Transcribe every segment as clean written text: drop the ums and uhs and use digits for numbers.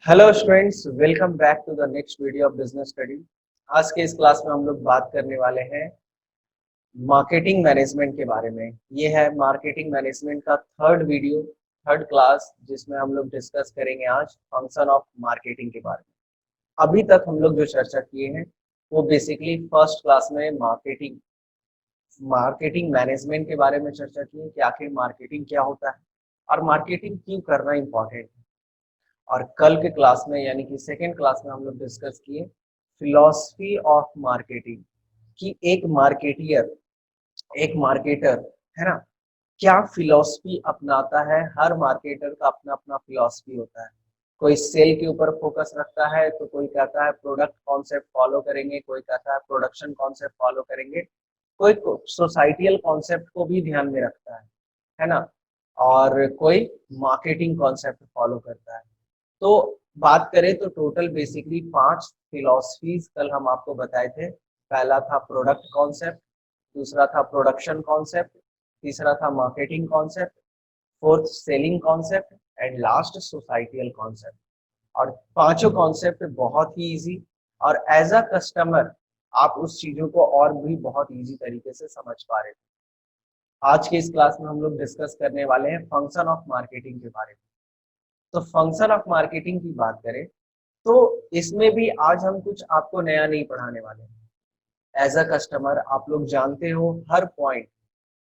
Hello students, welcome back to the next video of business study. आज के इस class में हम लोग बात करने वाले हैं मार्केटिंग मैनेजमेंट के बारे में। ये है मार्केटिंग मैनेजमेंट का थर्ड क्लास, जिसमें हम लोग डिस्कस करेंगे आज फंक्शन ऑफ मार्केटिंग के बारे में। अभी तक हम लोग जो चर्चा किए हैं वो बेसिकली फर्स्ट क्लास में मार्केटिंग मैनेजमेंट के बारे में चर्चा की है कि आखिर मार्केटिंग क्या होता है और मार्केटिंग क्यों करना इम्पोर्टेंट है। और कल के क्लास में यानी कि सेकेंड क्लास में हम लोग डिस्कस किए फिलॉसफी ऑफ मार्केटिंग कि एक मार्केटर है ना, क्या फिलॉसफी अपनाता है। हर मार्केटर का अपना अपना फिलॉसफी होता है। कोई सेल के ऊपर फोकस रखता है तो कोई कहता है प्रोडक्ट कॉन्सेप्ट फॉलो करेंगे, कोई कहता है प्रोडक्शन कॉन्सेप्ट फॉलो करेंगे, कोई सोसाइटियल कॉन्सेप्ट को भी ध्यान में रखता है ना, और कोई मार्केटिंग कॉन्सेप्ट फॉलो करता है। तो बात करें तो टोटल बेसिकली 5 फिलॉसफीज कल हम आपको बताए थे। पहला था प्रोडक्ट कॉन्सेप्ट, दूसरा था प्रोडक्शन कॉन्सेप्ट, तीसरा था marketing concept, fourth selling concept and last societal concept. और पांचों कॉन्सेप्ट बहुत ही इजी, और एज अ कस्टमर आप उस चीजों को और भी बहुत इजी तरीके से समझ पा रहे थे। आज के इस क्लास में हम लोग डिस्कस करने वाले हैं फंक्शन ऑफ मार्केटिंग के बारे में। तो फंक्शन ऑफ मार्केटिंग की बात करें तो इसमें भी आज हम कुछ आपको नया नहीं पढ़ाने वाले हैं। एज अ कस्टमर आप लोग जानते हो हर पॉइंट।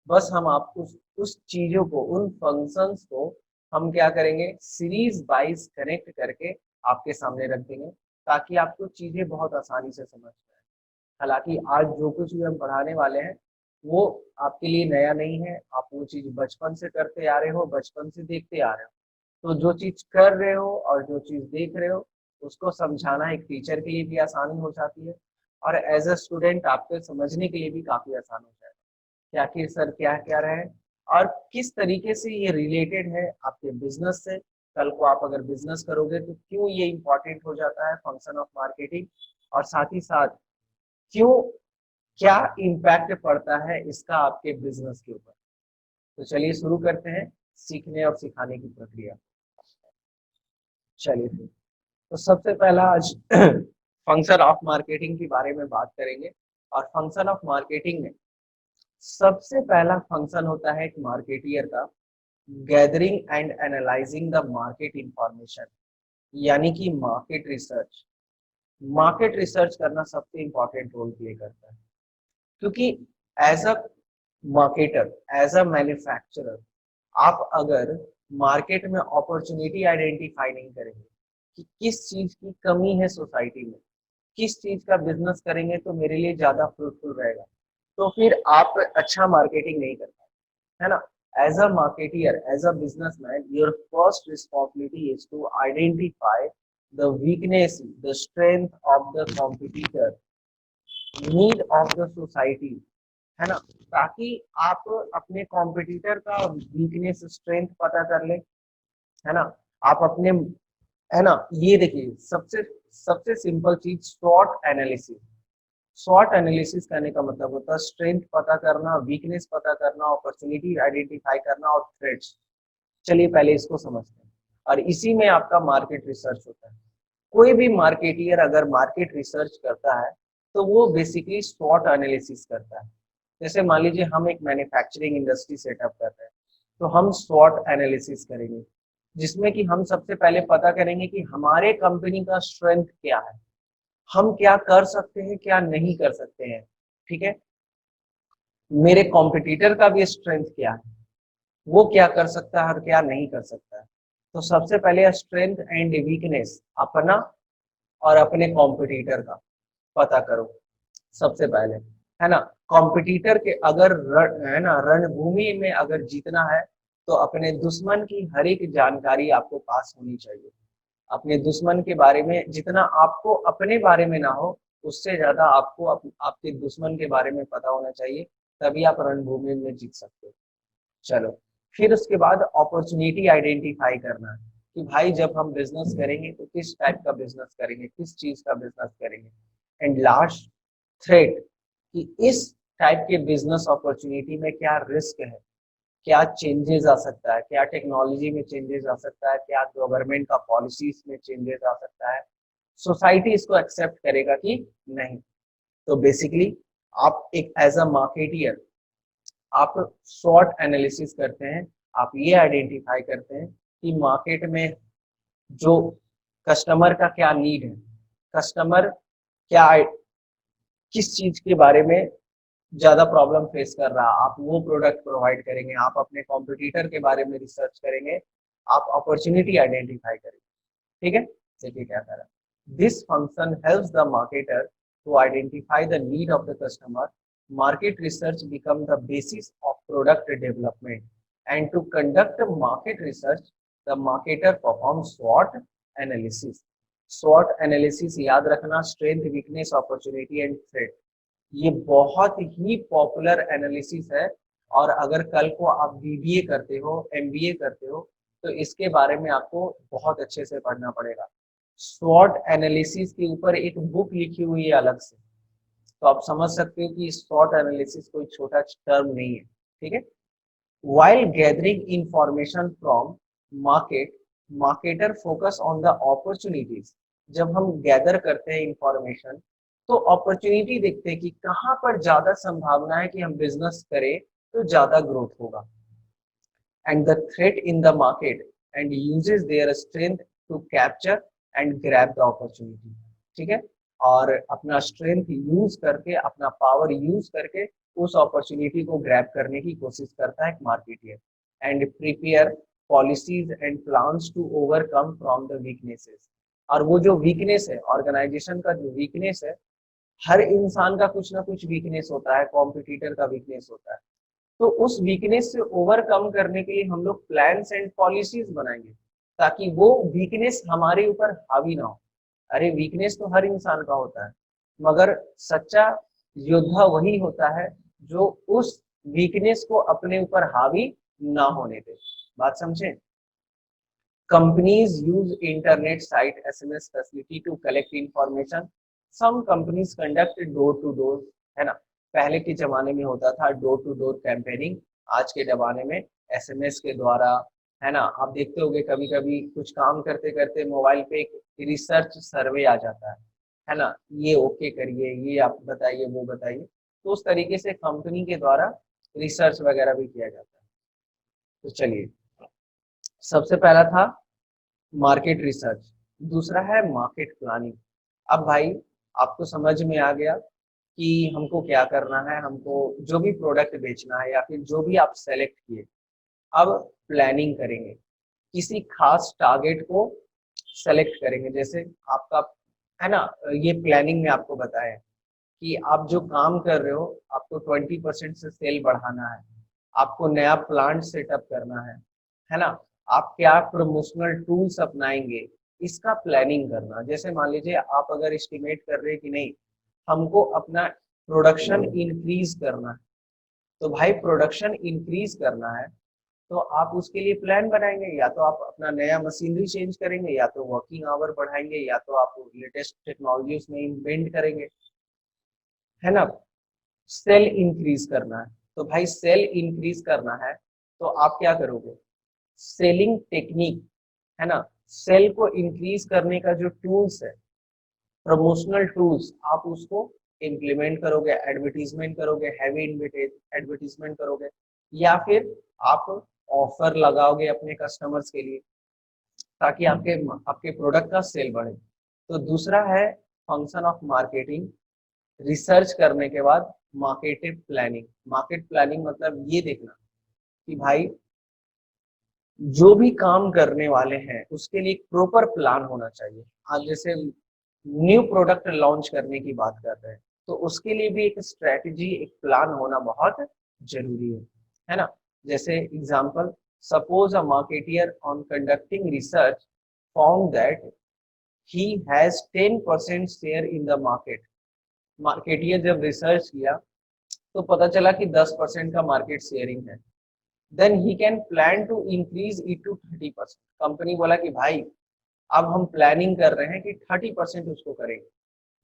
बस हम आपको उस चीजों को, उन फंक्शंस को हम क्या करेंगे, सीरीज वाइज कनेक्ट करके आपके सामने रख देंगे ताकि आपको चीजें बहुत आसानी से समझ में आए। हालांकि आज जो कुछ भी हम पढ़ाने वाले हैं वो आपके लिए नया नहीं है। आप वो चीज बचपन से करते आ रहे हो, बचपन से देखते आ रहे हो। तो जो चीज कर रहे हो और जो चीज देख रहे हो उसको समझाना एक टीचर के लिए भी आसानी हो जाती है, और एज अ स्टूडेंट आपको समझने के लिए भी काफी आसान हो जाएगा कि आखिर सर क्या क्या रहे हैं और किस तरीके से ये रिलेटेड है आपके बिजनेस से। कल को आप अगर बिजनेस करोगे तो क्यों ये इंपॉर्टेंट हो जाता है फंक्शन ऑफ मार्केटिंग, और साथ ही साथ क्यों, क्या इम्पैक्ट पड़ता है इसका आपके बिजनेस के ऊपर। तो चलिए शुरू करते हैं सीखने और सिखाने की प्रक्रिया। चलिए फिर, तो सबसे पहला आज फंक्शन ऑफ मार्केटिंग के बारे में बात करेंगे। और फंक्शन ऑफ मार्केटिंग में सबसे पहला फंक्शन होता है एक मार्केटियर का, gathering and analysing the market information, यानी कि मार्केट रिसर्च। मार्केट रिसर्च करना सबसे इंपॉर्टेंट रोल प्ले करता है, क्योंकि as a marketer, as a manufacturer, आप अगर मार्केट में अपॉर्चुनिटी आइडेंटिफाई नहीं करेंगे कि किस चीज की कमी है सोसाइटी में, किस चीज का बिजनेस करेंगे तो मेरे लिए ज्यादा फ्रूटफुल रहेगा, तो फिर आप अच्छा मार्केटिंग नहीं कर पाए, है ना। As a marketer, as a businessman, your first responsibility is to identify the weakness, the strength of the competitor, need of the society, है ना, ताकि आप अपने कॉम्पिटिटर का वीकनेस स्ट्रेंथ पता कर ले, है ना। आप अपने, है ना, ये देखिए सबसे सबसे सिंपल चीज शॉर्ट एनालिसिस। शॉर्ट एनालिसिस करने का मतलब होता है स्ट्रेंथ पता करना, वीकनेस पता करना, अपॉर्चुनिटी आइडेंटिफाई करना और थ्रेट्स। चलिए पहले इसको समझते हैं, और इसी में आपका मार्केट रिसर्च होता है। कोई भी मार्केटियर अगर मार्केट रिसर्च करता है तो वो बेसिकली स्वॉट एनालिसिस करता है। जैसे मान लीजिए हम एक मैन्युफैक्चरिंग इंडस्ट्री सेटअप कर रहे हैं, तो हम स्वॉट एनालिसिस करेंगे, जिसमें कि हम सबसे पहले पता करेंगे कि हमारे कंपनी का स्ट्रेंथ क्या है, हम क्या कर सकते हैं, क्या नहीं कर सकते हैं, ठीक है। मेरे कॉम्पिटिटर का भी स्ट्रेंथ क्या है, वो क्या कर सकता है और क्या नहीं कर सकता है। तो सबसे पहले स्ट्रेंथ एंड वीकनेस अपना और अपने कॉम्पिटिटर का पता करो सबसे पहले, है ना। कॉम्पिटिटर के अगर है ना, रणभूमि में अगर जीतना है तो अपने दुश्मन की हर एक जानकारी आपको पास होनी चाहिए। अपने दुश्मन के बारे में जितना आपको अपने बारे में ना हो, उससे ज्यादा आपको आपके दुश्मन के बारे में पता होना चाहिए, तभी आप रणभूमि में जीत सकते हो। चलो, फिर उसके बाद अपॉर्चुनिटी आइडेंटिफाई करना है कि भाई जब हम बिजनेस करेंगे तो किस टाइप का बिजनेस करेंगे, किस चीज का बिजनेस करेंगे। एंड लास्ट, थ्रेट, कि इस टाइप के बिजनेस अपॉर्चुनिटी में क्या रिस्क है, क्या चेंजेस आ सकता है, क्या टेक्नोलॉजी में चेंजेस आ सकता है, क्या गवर्नमेंट का पॉलिसीज में चेंजेस आ सकता है, सोसाइटी इसको एक्सेप्ट करेगा कि नहीं। तो बेसिकली आप एक एज अ मार्केटियर आप शॉर्ट एनालिसिस करते हैं, आप ये आइडेंटिफाई करते हैं कि मार्केट में जो कस्टमर का क्या नीड है, कस्टमर क्या किस चीज के बारे में ज्यादा प्रॉब्लम फेस कर रहा है, आप वो प्रोडक्ट प्रोवाइड करेंगे, आप अपने कॉम्पिटिटर के बारे में रिसर्च करेंगे, आप अपॉर्चुनिटी आइडेंटिफाई करेंगे। ठीक है, देखिए क्या करा। This function helps the marketer to identify the need of the customer. Market research become the basis of product development and to conduct market research the marketer perform स्वॉट analysis. स्वॉट analysis याद रखना, strength, weakness, opportunity and threat. ये बहुत ही popular analysis है, और अगर कल को आप बीबीए करते हो, एमबीए करते हो, तो इसके बारे में आपको बहुत अच्छे से पढ़ना पड़ेगा। स्वॉट एनालिसिस के ऊपर एक बुक लिखी हुई है अलग से, तो आप समझ सकते हो कि स्वॉट एनालिसिस कोई छोटा टर्म नहीं है। ठीक है, while gathering information from market, marketer focus on the opportunities। जब हम गैदर करते हैं इंफॉर्मेशन तो अपॉर्चुनिटी देखते हैं कि कहाँ पर ज्यादा संभावना है कि हम बिजनेस करें तो ज्यादा ग्रोथ होगा, and the threat in the market, and uses their strength to capture and grab the opportunity। ठीक है, और अपना स्ट्रेंथ यूज करके, अपना पावर यूज करके उस अपॉर्चुनिटी को ग्रैब करने की कोशिश करता है एक marketer, and prepare policies and plans to overcome from the weaknesses. और वो जो वीकनेस है, ऑर्गेनाइजेशन का जो वीकनेस है, हर इंसान का कुछ ना कुछ वीकनेस होता है, कॉम्पिटिटर का वीकनेस होता है, तो उस वीकनेस से ओवरकम करने के लिए हम लोग प्लान्स एंड पॉलिसीज बनाएंगे ताकि वो वीकनेस हमारे ऊपर हावी ना हो। अरे वीकनेस तो हर इंसान का होता है, मगर सच्चा योद्धा वही होता है जो उस वीकनेस को अपने ऊपर हावी ना होने दे। बात समझे। Companies use internet site SMS facility to collect information. Some companies conduct door to door, है ना। पहले के जमाने में होता था डोर टू डोर कैंपेनिंग, आज के जमाने में एसएमएस के द्वारा, है ना। आप देखते होंगे कभी कभी कुछ काम करते करते मोबाइल पे एक रिसर्च सर्वे आ जाता है ना, ये ओके करिए, ये आप बताइए, वो बताइए। तो उस तरीके से कंपनी के द्वारा रिसर्च वगैरह भी किया जाता है। तो चलिए, सबसे पहला था मार्केट रिसर्च, दूसरा है मार्केट प्लानिंग। अब भाई आपको समझ में आ गया कि हमको क्या करना है, हमको जो भी प्रोडक्ट बेचना है या फिर जो भी आप सेलेक्ट किए, अब प्लानिंग करेंगे, किसी खास टारगेट को सेलेक्ट करेंगे। जैसे आपका, है ना, ये प्लानिंग में आपको बताया कि आप जो काम कर रहे हो आपको 20% से सेल बढ़ाना है, आपको नया प्लांट सेटअप करना है ना, आप क्या प्रमोशनल टूल्स अपनाएंगे, इसका प्लानिंग करना। जैसे मान लीजिए आप अगर एस्टिमेट कर रहे हैं कि नहीं, हमको अपना प्रोडक्शन इंक्रीज करना है, तो भाई प्रोडक्शन इंक्रीज करना है तो आप उसके लिए प्लान बनाएंगे, या तो आप अपना नया मशीनरी चेंज करेंगे, या तो वर्किंग आवर बढ़ाएंगे, या तो आप लेटेस्ट टेक्नोलॉजी उसमें इन्वेंट करेंगे, है ना। सेल इंक्रीज करना है, तो भाई सेल इंक्रीज करना है तो आप क्या करोगे, सेलिंग टेक्निक, है ना, सेल को इंक्रीज करने का जो टूल्स है, प्रमोशनल टूल्स, आप उसको इम्प्लीमेंट करोगे, एडवर्टीजमेंट करोगे, हैवी एडवर्टीजमेंट करोगे, या फिर आप ऑफर लगाओगे अपने कस्टमर्स के लिए ताकि आपके आपके प्रोडक्ट का सेल बढ़े। तो दूसरा है फंक्शन ऑफ मार्केटिंग, रिसर्च करने के बाद मार्केट प्लानिंग। मार्केट प्लानिंग मतलब ये देखना कि भाई जो भी काम करने वाले हैं उसके लिए एक प्रॉपर प्लान होना चाहिए। आज जैसे न्यू प्रोडक्ट लॉन्च करने की बात कर रहे हैं तो उसके लिए भी एक स्ट्रेटजी, एक प्लान होना बहुत जरूरी है ना। जैसे example, suppose a marketer on conducting research found that he has 10% share in the market. Marketer जब रिसर्च किया तो पता चला कि 10% का मार्केट शेयरिंग है, then he can plan to increase it to 30%। Company बोला कि भाई अब हम प्लानिंग कर रहे हैं कि 30% उसको करेंगे,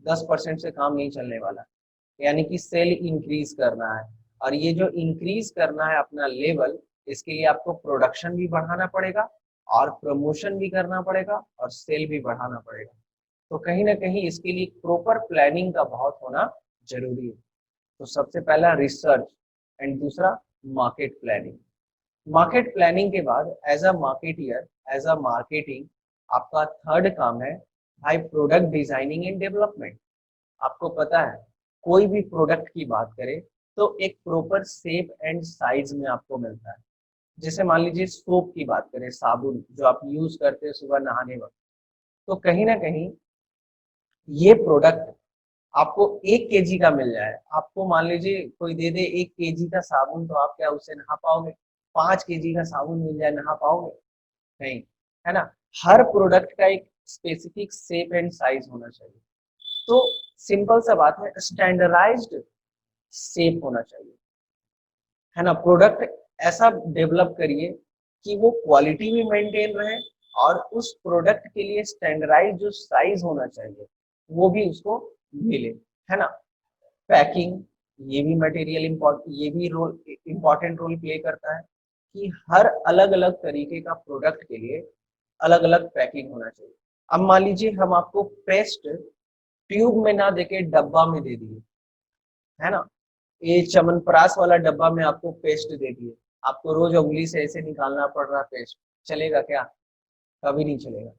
10% से काम नहीं चलने वाला, यानी कि सेल इंक्रीज करना है। और ये जो इंक्रीज करना है अपना लेवल, इसके लिए आपको प्रोडक्शन भी बढ़ाना पड़ेगा और प्रमोशन भी करना पड़ेगा और सेल भी बढ़ाना पड़ेगा। तो कहीं ना कहीं इसके लिए प्रॉपर प्लानिंग का बहुत होना जरूरी है। तो सबसे पहला रिसर्च एंड दूसरा मार्केट प्लानिंग। मार्केट प्लानिंग के बाद as a marketer, as a marketing, आपका थर्ड काम है भाई प्रोडक्ट डिजाइनिंग एंड डेवलपमेंट। आपको पता है कोई भी प्रोडक्ट की बात करें तो एक प्रॉपर शेप एंड साइज में आपको मिलता है। जैसे मान लीजिए सोप की बात करें, साबुन जो आप यूज करते हैं सुबह नहाने वक्त, तो कहीं ना कहीं ये प्रोडक्ट आपको 1 kg का मिल जाए, आपको मान लीजिए कोई दे दे 1 kg का साबुन, तो आप क्या उससे नहा पाओगे? 5 kg का साबुन मिल जाए, नहा पाओगे? नहीं, है ना। हर प्रोडक्ट का एक स्पेसिफिक शेप एंड साइज होना चाहिए। तो सिंपल सा बात है, स्टैंडर्डाइज्ड शेप होना चाहिए, है ना। प्रोडक्ट ऐसा डेवलप करिए कि वो क्वालिटी भी मेंटेन रहे और उस प्रोडक्ट के लिए स्टैंडर्डाइज जो साइज होना चाहिए वो भी उसको मिले, है ना। पैकिंग, ये भी मटेरियल ये भी रोल इम्पोर्टेंट रोल प्ले करता है कि हर अलग अलग तरीके का प्रोडक्ट के लिए अलग अलग पैकिंग होना चाहिए। अब मान लीजिए हम आपको पेस्ट ट्यूब में ना देके डब्बा में दे दिए, है ना। ये च्यवनप्राश वाला डब्बा में आपको पेस्ट दे दिए, आपको रोज उंगली से ऐसे निकालना पड़ रहा पेस्ट, चलेगा क्या? कभी नहीं चलेगा।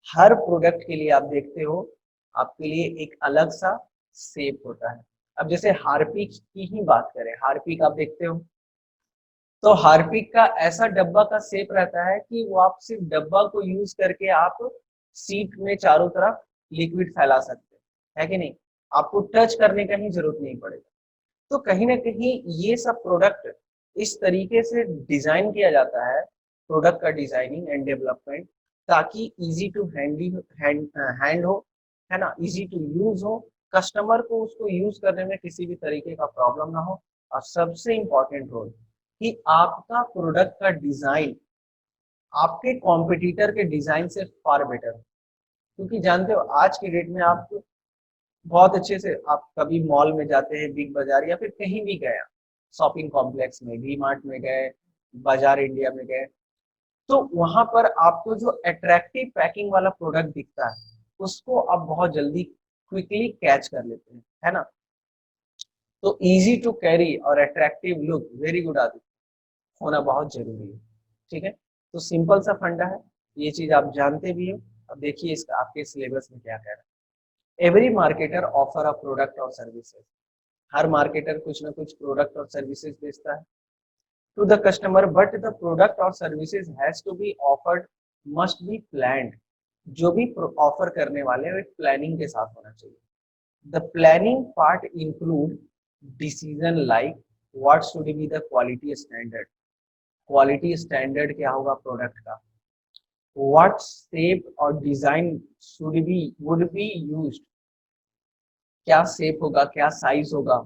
हर प्रोडक्ट के लिए आप देखते हो आपके लिए एक अलग सा शेप होता है। अब जैसे हार्पिक की ही बात करें, हार्पिक आप देखते हो तो हार्पिक का ऐसा डब्बा का शेप रहता है कि वो आप सिर्फ डब्बा को यूज करके आप सीट में चारों तरफ लिक्विड फैला सकते हैं, है कि नहीं? आपको टच करने का ही जरूरत नहीं पड़ेगा। तो कहीं ना कहीं ये सब प्रोडक्ट इस तरीके से डिजाइन किया जाता है, प्रोडक्ट का डिजाइनिंग एंड डेवलपमेंट, ताकि इजी टू हैंड हो, है ना, इजी टू यूज हो, कस्टमर को उसको यूज करने में किसी भी तरीके का प्रॉब्लम ना हो। और सबसे इम्पोर्टेंट रोल कि आपका प्रोडक्ट का डिजाइन आपके कॉम्पिटिटर के डिजाइन से फार बेटर हो। क्योंकि जानते हो आज के डेट में आप बहुत अच्छे से, आप कभी मॉल में जाते हैं, बिग बाजार या फिर कहीं भी गए, शॉपिंग कॉम्प्लेक्स में, वी मार्ट में गए, बाजार इंडिया में गए, तो वहां पर आपको जो अट्रैक्टिव पैकिंग वाला प्रोडक्ट दिखता है उसको आप बहुत जल्दी क्विकली कैच कर लेते हैं, है ना। तो इजी टू कैरी और अट्रैक्टिव लुक, वेरी गुड आदि होना बहुत जरूरी है। ठीक है, तो सिंपल सा फंडा है, ये चीज आप जानते भी हो। अब देखिए इसका आपके सिलेबस में क्या कह रहा है। Every marketer offer a product और सर्विसेज। हर मार्केटर कुछ ना कुछ प्रोडक्ट और सर्विसेज बेचता है to the customer, but the product और services has to be offered must be planned. जो भी ऑफर करने वाले हैं एक प्लानिंग के साथ होना चाहिए। The planning part include decision like what should be the quality standard. Quality standard क्या होगा प्रोडक्ट का, व्हाट शेप और design should be would be used, क्या शेप होगा, क्या साइज होगा,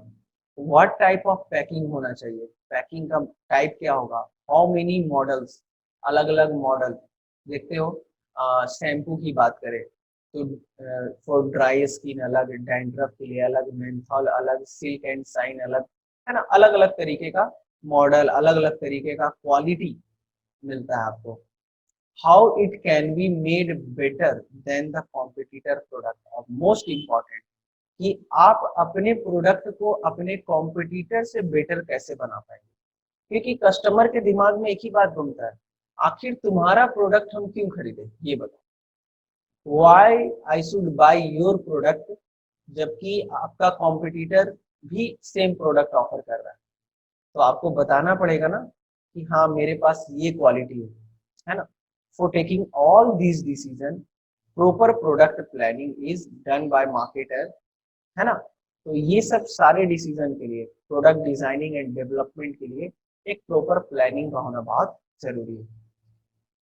व्हाट टाइप ऑफ पैकिंग होना चाहिए, पैकिंग का टाइप क्या होगा, हाउ मेनी मॉडल्स, अलग अलग मॉडल। देखते हो शैम्पू की बात करें तो फॉर ड्राई स्किन अलग, डैंड्रफ के लिए अलग, मेंथॉल अलग, सिल्क एंड शाइन अलग, है ना। अलग अलग तरीके का मॉडल, अलग अलग तरीके का क्वालिटी मिलता है आपको। How it can be made better than the competitor product, और मोस्ट इम्पॉर्टेंट कि आप अपने प्रोडक्ट को अपने कॉम्पिटिटर से बेटर कैसे बना पाएंगे। क्योंकि कस्टमर के दिमाग में एक ही बात घूमता है, आखिर तुम्हारा प्रोडक्ट हम क्यों खरीदे, ये बताओ, why I should by your product, जबकि आपका कॉम्पिटिटर भी सेम प्रोडक्ट ऑफर कर रहा है। तो आपको बताना पड़ेगा ना कि हाँ मेरे पास ये क्वालिटी है ना। For taking all these decision proper product planning is done by marketer, है ना। तो ये सब सारे डिसीजन के लिए, प्रोडक्ट डिजाइनिंग एंड डेवलपमेंट के लिए एक प्रॉपर प्लानिंग का होना बहुत जरूरी है।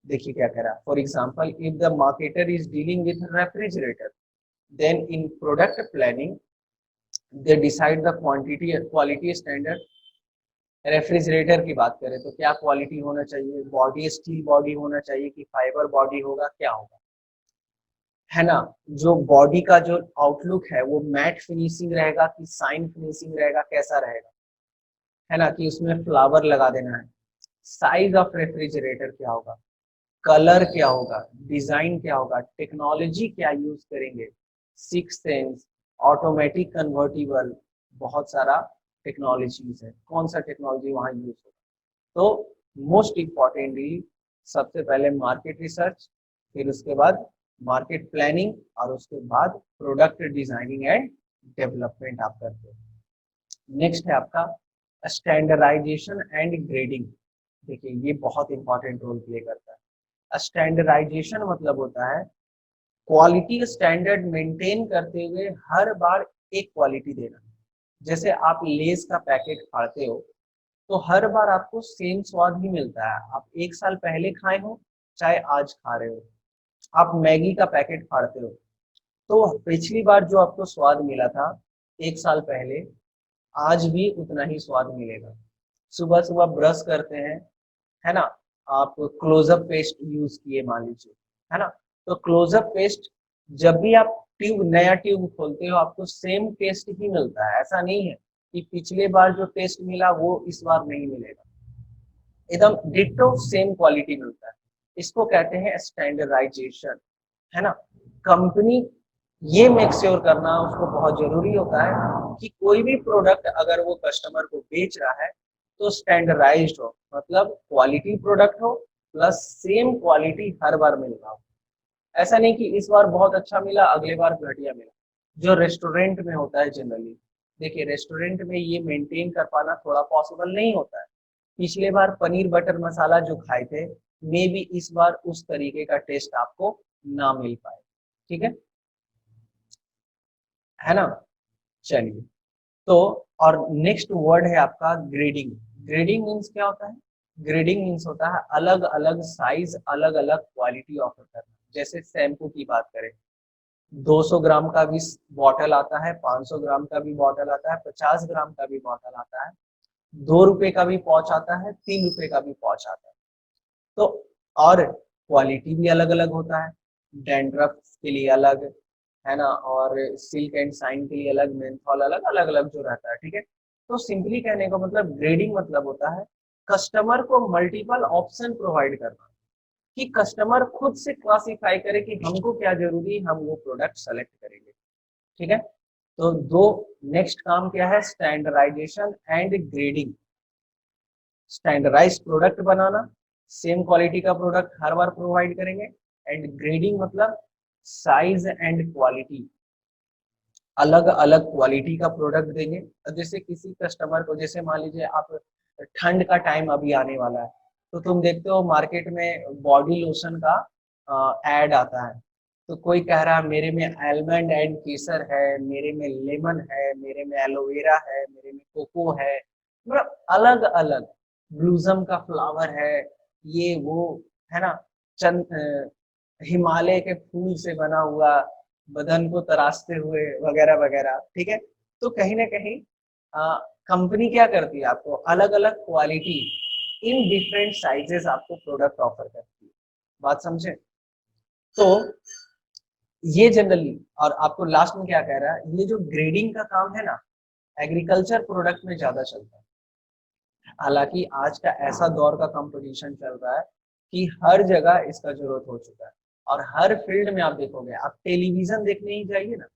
देखिए क्या कह रहा है, for example if the marketer is dealing with refrigerator, then in product planning they decide the quantity quality standard. Refrigerator की बात करें तो क्या क्वालिटी होना चाहिए, बॉडी स्टील बॉडी होना चाहिए कि फाइबर बॉडी होगा, क्या होगा, है ना। जो बॉडी का जो आउटलुक है वो मैट फिनिशिंग रहेगा कि शाइन फिनिशिंग रहेगा, कैसा रहेगा, है ना, कि उसमें फ्लावर लगा देना है, साइज ऑफ रेफ्रिजरेटर क्या होगा, कलर क्या होगा, डिजाइन क्या होगा, टेक्नोलॉजी क्या यूज करेंगे, सिक्स सेंस, ऑटोमेटिक कन्वर्टिबल, बहुत सारा टेक्नोलॉजीज है, कौन सा टेक्नोलॉजी वहां यूज होगा। तो मोस्ट इम्पॉर्टेंटली सबसे पहले मार्केट रिसर्च, फिर उसके बाद मार्केट प्लानिंग, और उसके बाद प्रोडक्ट डिजाइनिंग एंड डेवलपमेंट आप करते हो। नेक्स्ट है आपका स्टैंडर्डाइजेशन एंड ग्रेडिंग। देखिए ये बहुत इंपॉर्टेंट रोल प्ले करता है। स्टैंडर्डाइजेशन मतलब होता है क्वालिटी स्टैंडर्ड मेंटेन करते हुए हर बार एक क्वालिटी देना। जैसे आप लेस का पैकेट फाड़ते हो तो हर बार आपको सेम स्वाद ही मिलता है, आप एक साल पहले खाए हो चाहे आज खा रहे हो। आप मैगी का पैकेट फाड़ते हो तो पिछली बार जो आपको स्वाद मिला था एक साल पहले, आज भी उतना ही स्वाद मिलेगा। सुबह सुबह ब्रश करते हैं, है ना, आप क्लोजअप पेस्ट यूज किए मान लीजिए, है ना, तो क्लोजअप पेस्ट जब भी आप ट्यूब नया ट्यूब खोलते हो आपको सेम टेस्ट ही मिलता है। ऐसा नहीं है कि पिछले बार जो टेस्ट मिला वो इस बार नहीं मिलेगा, एकदम डिट्टो सेम क्वालिटी मिलता है। इसको कहते हैं स्टैंडर्डाइजेशन, है ना। कंपनी ये मेक श्योर करना उसको बहुत जरूरी होता है कि कोई भी प्रोडक्ट अगर वो कस्टमर को बेच रहा है तो स्टैंडर्डाइज्ड हो, मतलब क्वालिटी प्रोडक्ट हो प्लस सेम क्वालिटी हर बार मिल रहा हो। ऐसा नहीं कि इस बार बहुत अच्छा मिला अगले बार घटिया मिला, जो रेस्टोरेंट में होता है जनरली। देखिए रेस्टोरेंट में ये मेंटेन कर पाना थोड़ा पॉसिबल नहीं होता है। पिछले बार पनीर बटर मसाला जो खाए थे मे बी इस बार उस तरीके का टेस्ट आपको ना मिल पाए, ठीक है ना। चलिए, तो और नेक्स्ट वर्ड है आपका ग्रेडिंग। ग्रेडिंग मीन्स क्या होता है? ग्रेडिंग मीन्स होता है अलग अलग साइज अलग अलग क्वालिटी ऑफर करना। जैसे शैम्पू की बात करें, 200 ग्राम का भी बॉटल आता है, 500 ग्राम का भी बॉटल आता है, 50 ग्राम का भी बॉटल आता है, 2 रुपए का भी पॉच आता है, 3 रुपए का भी पॉच आता है। तो और क्वालिटी भी अलग अलग होता है, डैंड्रफ के लिए अलग, है ना, और सिल्क एंड शाइन के लिए अलग, मेंथॉल अलग, अलग अलग जो रहता है, ठीक है। तो सिंपली कहने का मतलब ग्रेडिंग मतलब होता है कस्टमर को मल्टीपल ऑप्शन प्रोवाइड करना, कि कस्टमर खुद से क्लासिफाई करे कि हमको क्या जरूरी है, हम वो प्रोडक्ट सेलेक्ट करेंगे, ठीक है। तो दो नेक्स्ट काम क्या है? Standardization and grading. Standardize product बनाना, सेम क्वालिटी का प्रोडक्ट हर बार प्रोवाइड करेंगे। एंड ग्रेडिंग मतलब साइज एंड क्वालिटी, अलग अलग क्वालिटी का प्रोडक्ट देंगे। जैसे किसी कस्टमर को, जैसे मान लीजिए आप ठंड का टाइम अभी आने वाला है तो तुम देखते हो मार्केट में बॉडी लोशन का एड आता है, तो कोई कह रहा है मेरे में आलमंड एंड केसर है, मेरे में लेमन है, मेरे में एलोवेरा है, मेरे में कोको है, मतलब अलग अलग, ब्लूजम का फ्लावर है, ये वो, है ना, चंद हिमालय के फूल से बना हुआ, बदन को तराशते हुए, वगैरह वगैरह, ठीक है। तो कहीं ना कहीं कंपनी क्या करती है, आपको अलग अलग क्वालिटी इन डिफरेंट साइजेस आपको प्रोडक्ट ऑफर करती है। बात समझे? तो ये जनरली, और आपको लास्ट में क्या कह रहा है, ये जो ग्रेडिंग का काम है ना, एग्रीकल्चर प्रोडक्ट में ज्यादा चलता है। हालांकि आज का ऐसा दौर का कंपटीशन चल रहा है कि हर जगह इसका जरूरत हो चुका है, और हर फील्ड में आप देखोगे, आप टेलीविजन देखने ही जाइए ना,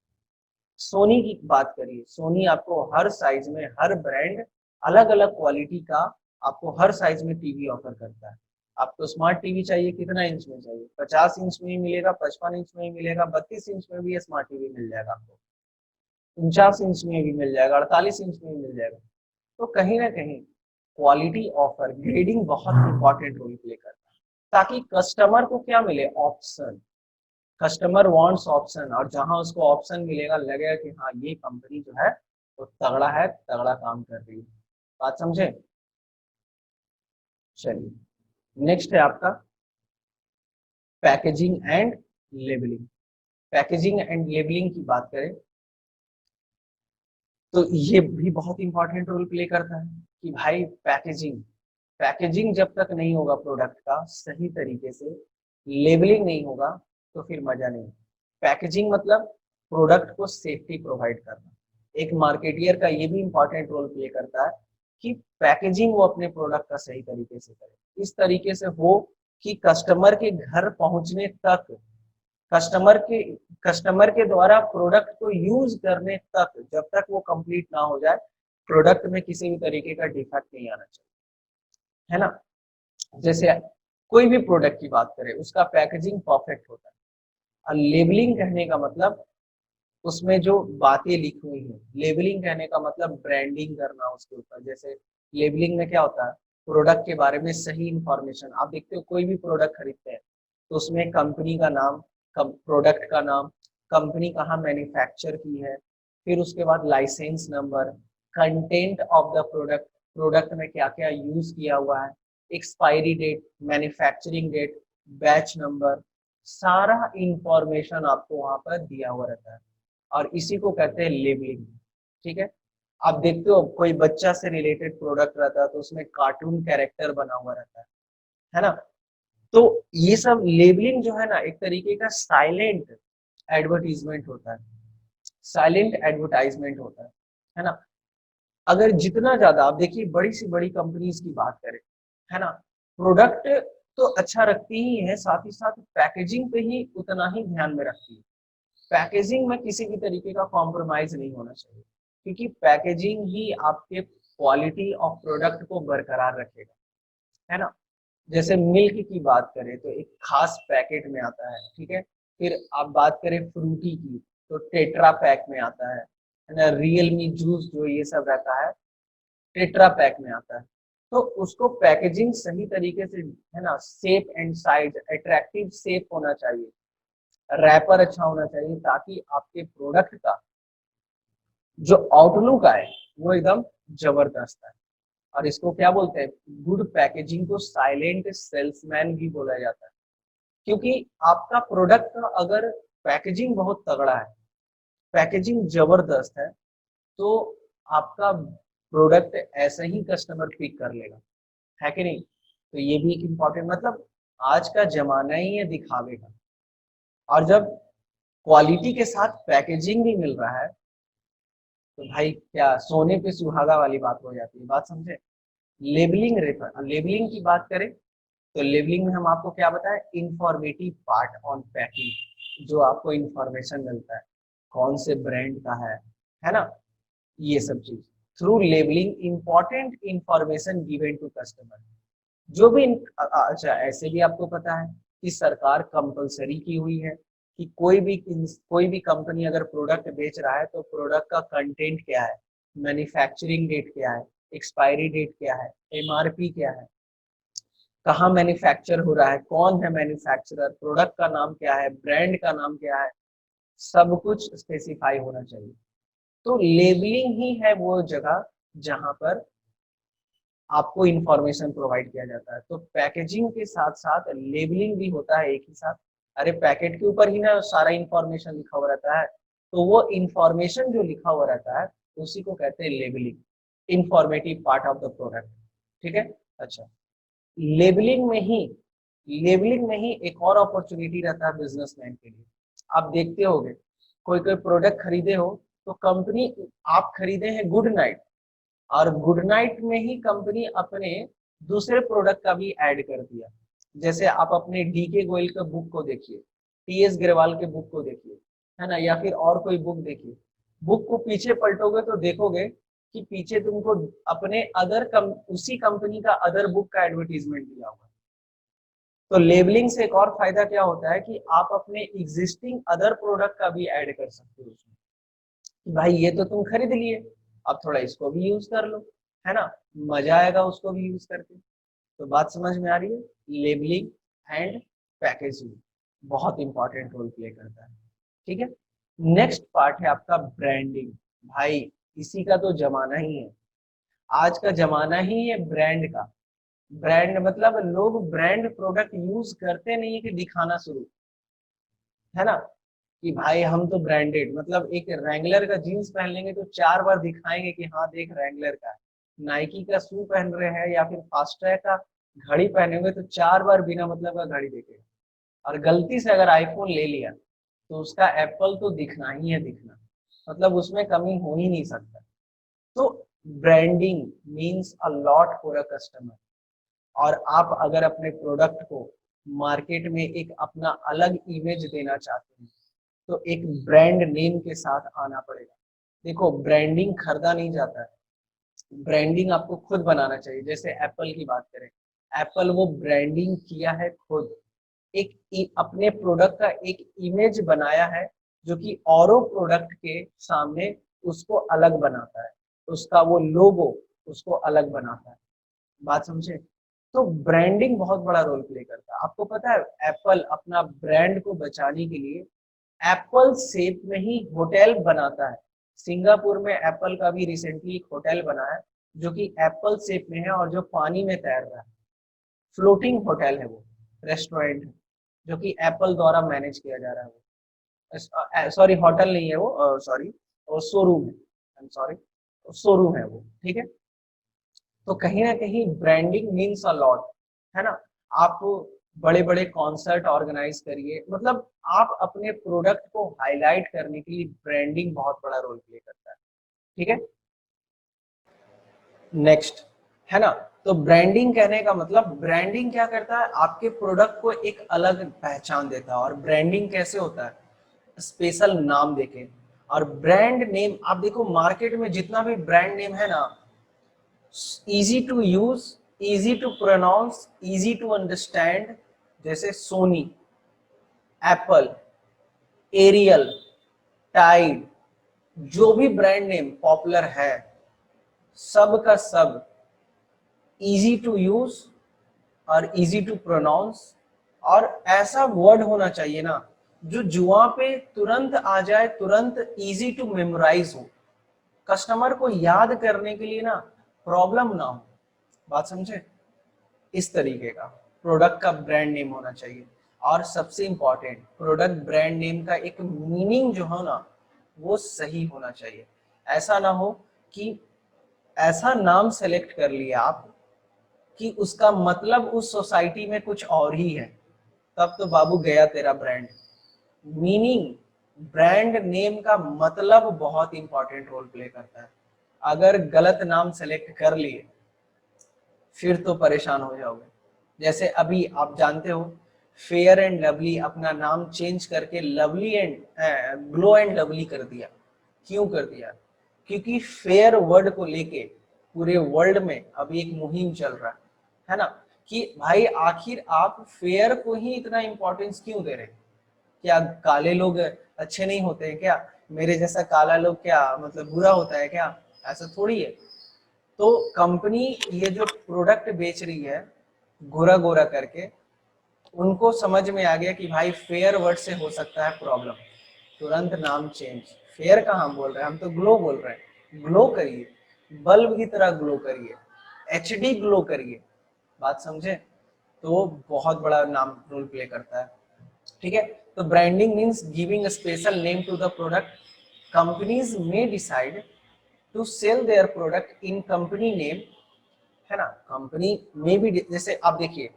सोनी की बात करिए, सोनी आपको हर साइज में, हर ब्रांड अलग अलग क्वालिटी का आपको हर साइज में टीवी ऑफर करता है। आपको स्मार्ट टीवी चाहिए, कितना इंच में चाहिए? 50 इंच में ही मिलेगा, 55 इंच में ही मिलेगा, 32 इंच में भी स्मार्ट टीवी मिल जाएगा आपको, 49 इंच में भी मिल जाएगा, 48 इंच में भी मिल जाएगा। तो कहीं ना कहीं क्वालिटी ऑफर ग्रेडिंग बहुत इंपॉर्टेंट रोल प्ले करता है, ताकि कस्टमर को क्या मिले? ऑप्शन। कस्टमर वांट्स ऑप्शन, और जहां उसको ऑप्शन मिलेगा लगेगा कि हाँ ये कंपनी जो है वो तगड़ा है, तगड़ा काम कर रही है। बात समझे? चलिए, नेक्स्ट है आपका packaging and labelling. Packaging and labelling की बात करें तो ये भी बहुत इंपॉर्टेंट रोल प्ले करता है कि भाई पैकेजिंग, पैकेजिंग जब तक नहीं होगा प्रोडक्ट का सही तरीके से, लेबलिंग नहीं होगा, तो फिर मजा नहीं। पैकेजिंग मतलब प्रोडक्ट को सेफ्टी प्रोवाइड करना। एक मार्केटियर का ये भी इंपॉर्टेंट रोल प्ले करता है कि पैकेजिंग वो अपने प्रोडक्ट का सही तरीके से करे, इस तरीके से हो कि कस्टमर के घर पहुंचने तक, कस्टमर के कस्टमर के द्वारा प्रोडक्ट को यूज करने तक, जब तक वो कंप्लीट ना हो जाए, प्रोडक्ट में किसी भी तरीके का डिफेक्ट नहीं आना चाहिए, है ना। जैसे कोई भी प्रोडक्ट की बात करें, उसका पैकेजिंग परफेक्ट होता है। और लेबलिंग कहने का मतलब उसमें जो बातें लिखी हुई हैं, लेबलिंग कहने का मतलब ब्रांडिंग करना उसके ऊपर। जैसे लेबलिंग में क्या होता है, प्रोडक्ट के बारे में सही इंफॉर्मेशन। आप देखते हो कोई भी प्रोडक्ट खरीदते हैं तो उसमें कंपनी का नाम, प्रोडक्ट का नाम, कंपनी कहाँ मैन्युफैक्चर की है, फिर उसके बाद license number, content of the product, product में क्या क्या यूज किया हुआ है, expiry date, manufacturing date, batch number, सारा इंफॉर्मेशन आपको वहां पर दिया हुआ रहता है, और इसी को कहते हैं लेबलिंग। ठीक है। आप देखते हो कोई बच्चा से रिलेटेड प्रोडक्ट रहता है तो उसमें कार्टून कैरेक्टर बना हुआ रहता है ना। तो ये सब लेबलिंग जो है ना, एक तरीके का साइलेंट एडवर्टीजमेंट होता है, साइलेंट एडवर्टाइजमेंट होता है ना। अगर जितना ज्यादा आप देखिए, बड़ी सी बड़ी कंपनीज की बात करें, है ना, प्रोडक्ट तो अच्छा रखती ही है, साथ ही साथ पैकेजिंग पे ही उतना ही ध्यान में रखती है। पैकेजिंग में किसी भी तरीके का कॉम्प्रोमाइज नहीं होना चाहिए, क्योंकि पैकेजिंग ही आपके क्वालिटी ऑफ प्रोडक्ट को बरकरार रखेगा, है ना। जैसे मिल्क की बात करें तो एक खास पैकेट में आता है, ठीक है। फिर आप बात करें फ्रूटी की तो टेट्रा पैक में आता है ना। रियलमी जूस जो ये सब रहता है, टेट्रा पैक में आता है। तो उसको पैकेजिंग सही तरीके से, है ना, shape and size attractive shape होना चाहिए, रैपर अच्छा होना चाहिए, ताकि आपके प्रोडक्ट का जो आउटलुक आए वो एकदम जबरदस्त है। और इसको क्या बोलते हैं, गुड पैकेजिंग को साइलेंट सेल्समैन भी बोला जाता है। क्योंकि आपका प्रोडक्ट का अगर पैकेजिंग बहुत तगड़ा है, पैकेजिंग जबरदस्त है, तो आपका प्रोडक्ट ऐसे ही कस्टमर पिक कर लेगा, है कि नहीं। तो ये भी एक इम्पोर्टेंट, मतलब आज का जमाना ही है दिखावे का। और जब क्वालिटी के साथ पैकेजिंग भी मिल रहा है तो भाई क्या सोने पे सुहागा वाली बात हो जाती है, बात समझे। लेबलिंग, रेफर लेबलिंग की बात करें तो लेबलिंग में हम आपको क्या बताएं, इंफॉर्मेटिव पार्ट ऑन पैकिंग, जो आपको इंफॉर्मेशन मिलता है कौन से ब्रांड का है ना, ये सब चीज through labelling important information given to customer. जो भी अच्छा, ऐसे भी आपको पता है कि सरकार कंपलसरी की हुई है कि कोई भी कंपनी अगर प्रोडक्ट बेच रहा है तो प्रोडक्ट का कंटेंट क्या है, मैन्युफैक्चरिंग डेट क्या है, एक्सपायरी डेट क्या है, एमआरपी क्या है, कहाँ मैन्युफैक्चर हो रहा है, कौन है मैन्युफैक्चरर, प्रोडक्ट का नाम क्या है, ब्रांड का नाम क्या है, सब कुछ स्पेसिफाई होना चाहिए। तो लेबलिंग ही है वो जगह जहां पर आपको इंफॉर्मेशन प्रोवाइड किया जाता है। तो पैकेजिंग के साथ साथ लेबलिंग भी होता है एक ही साथ। अरे पैकेट के ऊपर ही ना सारा इंफॉर्मेशन लिखा हुआ रहता है, तो वो इंफॉर्मेशन जो लिखा हुआ रहता है उसी को कहते हैं labelling, informative part of the product. ठीक है। अच्छा, लेबलिंग में ही लेबलिंग में ही एक और अपॉर्चुनिटी रहता है बिजनेसमैन के लिए। आप देखते होंगे कोई कोई प्रोडक्ट खरीदे हो तो कंपनी, आप खरीदे हैं गुड नाइट, और गुड नाइट में ही कंपनी अपने दूसरे प्रोडक्ट का भी ऐड कर दिया। जैसे आप अपने डी के गोयल के बुक को देखिए, टी एस ग्रेवाल के बुक को देखिए, है ना, या फिर और कोई बुक देखिए, बुक को पीछे पलटोगे तो देखोगे कि पीछे तुमको अपने उसी कंपनी का अदर बुक का एडवर्टीजमेंट दिया हुआ है। तो लेबलिंग से एक और फायदा क्या होता है कि आप अपने एग्जिस्टिंग अदर प्रोडक्ट का भी ऐड कर सकते हो उसमें, कि भाई ये तो तुम खरीद लिए, अब थोड़ा इसको भी यूज कर लो, है ना, मजा आएगा उसको भी यूज करके। तो बात समझ में आ रही है। लेबलिंग एंड पैकेजिंग बहुत इंपॉर्टेंट रोल प्ले करता है। ठीक है। नेक्स्ट पार्ट है आपका ब्रांडिंग। भाई इसी का तो जमाना ही है, आज का जमाना ही है ब्रांड का। ब्रांड मतलब लोग ब्रांड प्रोडक्ट यूज करते नहीं है कि दिखाना शुरू, है ना, कि भाई हम तो ब्रांडेड, मतलब एक रैंगलर का जीन्स पहन लेंगे तो 4 बार दिखाएंगे कि हाँ देख रैंगलर का है। नाइकी का शू पहन रहे हैं या फिर फास्ट्रैक का घड़ी पहनेंगे तो 4 बार बिना मतलब का घड़ी देखेगा। और गलती से अगर आईफोन ले लिया तो उसका एप्पल तो दिखना ही है, दिखना, मतलब उसमें कमी हो ही नहीं सकता। तो branding means a lot for a customer. और आप अगर अपने प्रोडक्ट को मार्केट में एक अपना अलग इमेज देना चाहते हैं तो एक ब्रांड नेम के साथ आना पड़ेगा। देखो ब्रांडिंग खरीदा नहीं जाता है, ब्रांडिंग आपको खुद बनाना चाहिए। जैसे एप्पल की बात करें, एप्पल वो ब्रांडिंग किया है खुद, अपने प्रोडक्ट का एक इमेज बनाया है जो कि औरों प्रोडक्ट के सामने उसको अलग बनाता है, उसका वो लोगो उसको अलग बनाता है। बात समझे? तो ब्रांडिंग बहुत बड़ा रोल प्ले करता है। आपको पता है एप्पल अपना ब्रांड को बचाने के लिए एप्पल शेप में ही होटल बनाता है। सिंगापुर में एप्पल का भी रिसेंटली एक होटल बना है जो कि एप्पल शेप में है और जो पानी में तैर रहा है। फ्लोटिंग होटल है वो, रेस्टोरेंट है जो कि एप्पल द्वारा मैनेज किया जा रहा है। वो सॉरी होटल नहीं है वो, सॉरी वो शोरूम है, आई एम सॉरी, शोरूम है वो, ठीक है। तो कहीं ना कहीं ब्रांडिंग मीन्स अ लॉट, है ना। आप बड़े बड़े कॉन्सर्ट ऑर्गेनाइज करिए, मतलब आप अपने प्रोडक्ट को हाईलाइट करने के लिए ब्रांडिंग बहुत बड़ा रोल प्ले करता है, ठीक है। नेक्स्ट, है ना। तो ब्रांडिंग कहने का मतलब, ब्रांडिंग क्या करता है, आपके प्रोडक्ट को एक अलग पहचान देता है। और ब्रांडिंग कैसे होता है, स्पेशल नाम देके। और ब्रांड नेम आप देखो मार्केट में जितना भी ब्रांड नेम है ना, easy to use, easy to pronounce, easy to understand. जैसे सोनी, एप्पल, एरियल, टाइड, जो भी ब्रांड नेम पॉपुलर है सब का सब इजी टू यूज और इजी टू प्रोनाउंस। और ऐसा वर्ड होना चाहिए ना जो जुआ पे तुरंत आ जाए, तुरंत इजी टू मेमोराइज हो, कस्टमर को याद करने के लिए ना प्रॉब्लम ना हो। बात समझे? इस तरीके का प्रोडक्ट का ब्रांड नेम होना चाहिए। और सबसे इंपॉर्टेंट, प्रोडक्ट ब्रांड नेम का एक मीनिंग जो हो ना वो सही होना चाहिए। ऐसा ना हो कि ऐसा नाम सेलेक्ट कर लिया आप कि उसका मतलब उस सोसाइटी में कुछ और ही है, तब तो बाबू गया तेरा ब्रांड। मीनिंग, ब्रांड नेम का मतलब बहुत इंपॉर्टेंट रोल प्ले करता है। अगर गलत नाम सेलेक्ट कर लिए फिर तो परेशान हो जाओगे। जैसे अभी आप जानते हो फेयर एंड लवली अपना नाम चेंज करके lovely and glow and lovely कर दिया। क्यों कर दिया? क्योंकि फेयर वर्ड को लेके पूरे वर्ल्ड में अभी एक मुहिम चल रहा है ना, कि भाई आखिर आप फेयर को ही इतना इंपॉर्टेंस क्यों दे रहे हैं? क्या काले लोग अच्छे नहीं होते हैं क्या? मेरे जैसा काला लोग क्या मतलब बुरा होता है क्या? ऐसा थोड़ी है। तो कंपनी ये जो प्रोडक्ट बेच रही है गोरा गोरा करके, उनको समझ में आ गया कि भाई फेयर वर्ड से हो सकता है प्रॉब्लम, तुरंत नाम चेंज। फेयर कहाँ बोल रहे हैं, हम तो ग्लो बोल रहे हैं। ग्लो करिए, बल्ब की तरह ग्लो करिए, एचडी ग्लो करिए। बात समझे? तो बहुत बड़ा नाम रोल प्ले करता है, ठीक है। तो branding means giving a special name to the product. Companies may decide to sell their product in company name, है ना। कंपनी में भी जैसे आप देखिए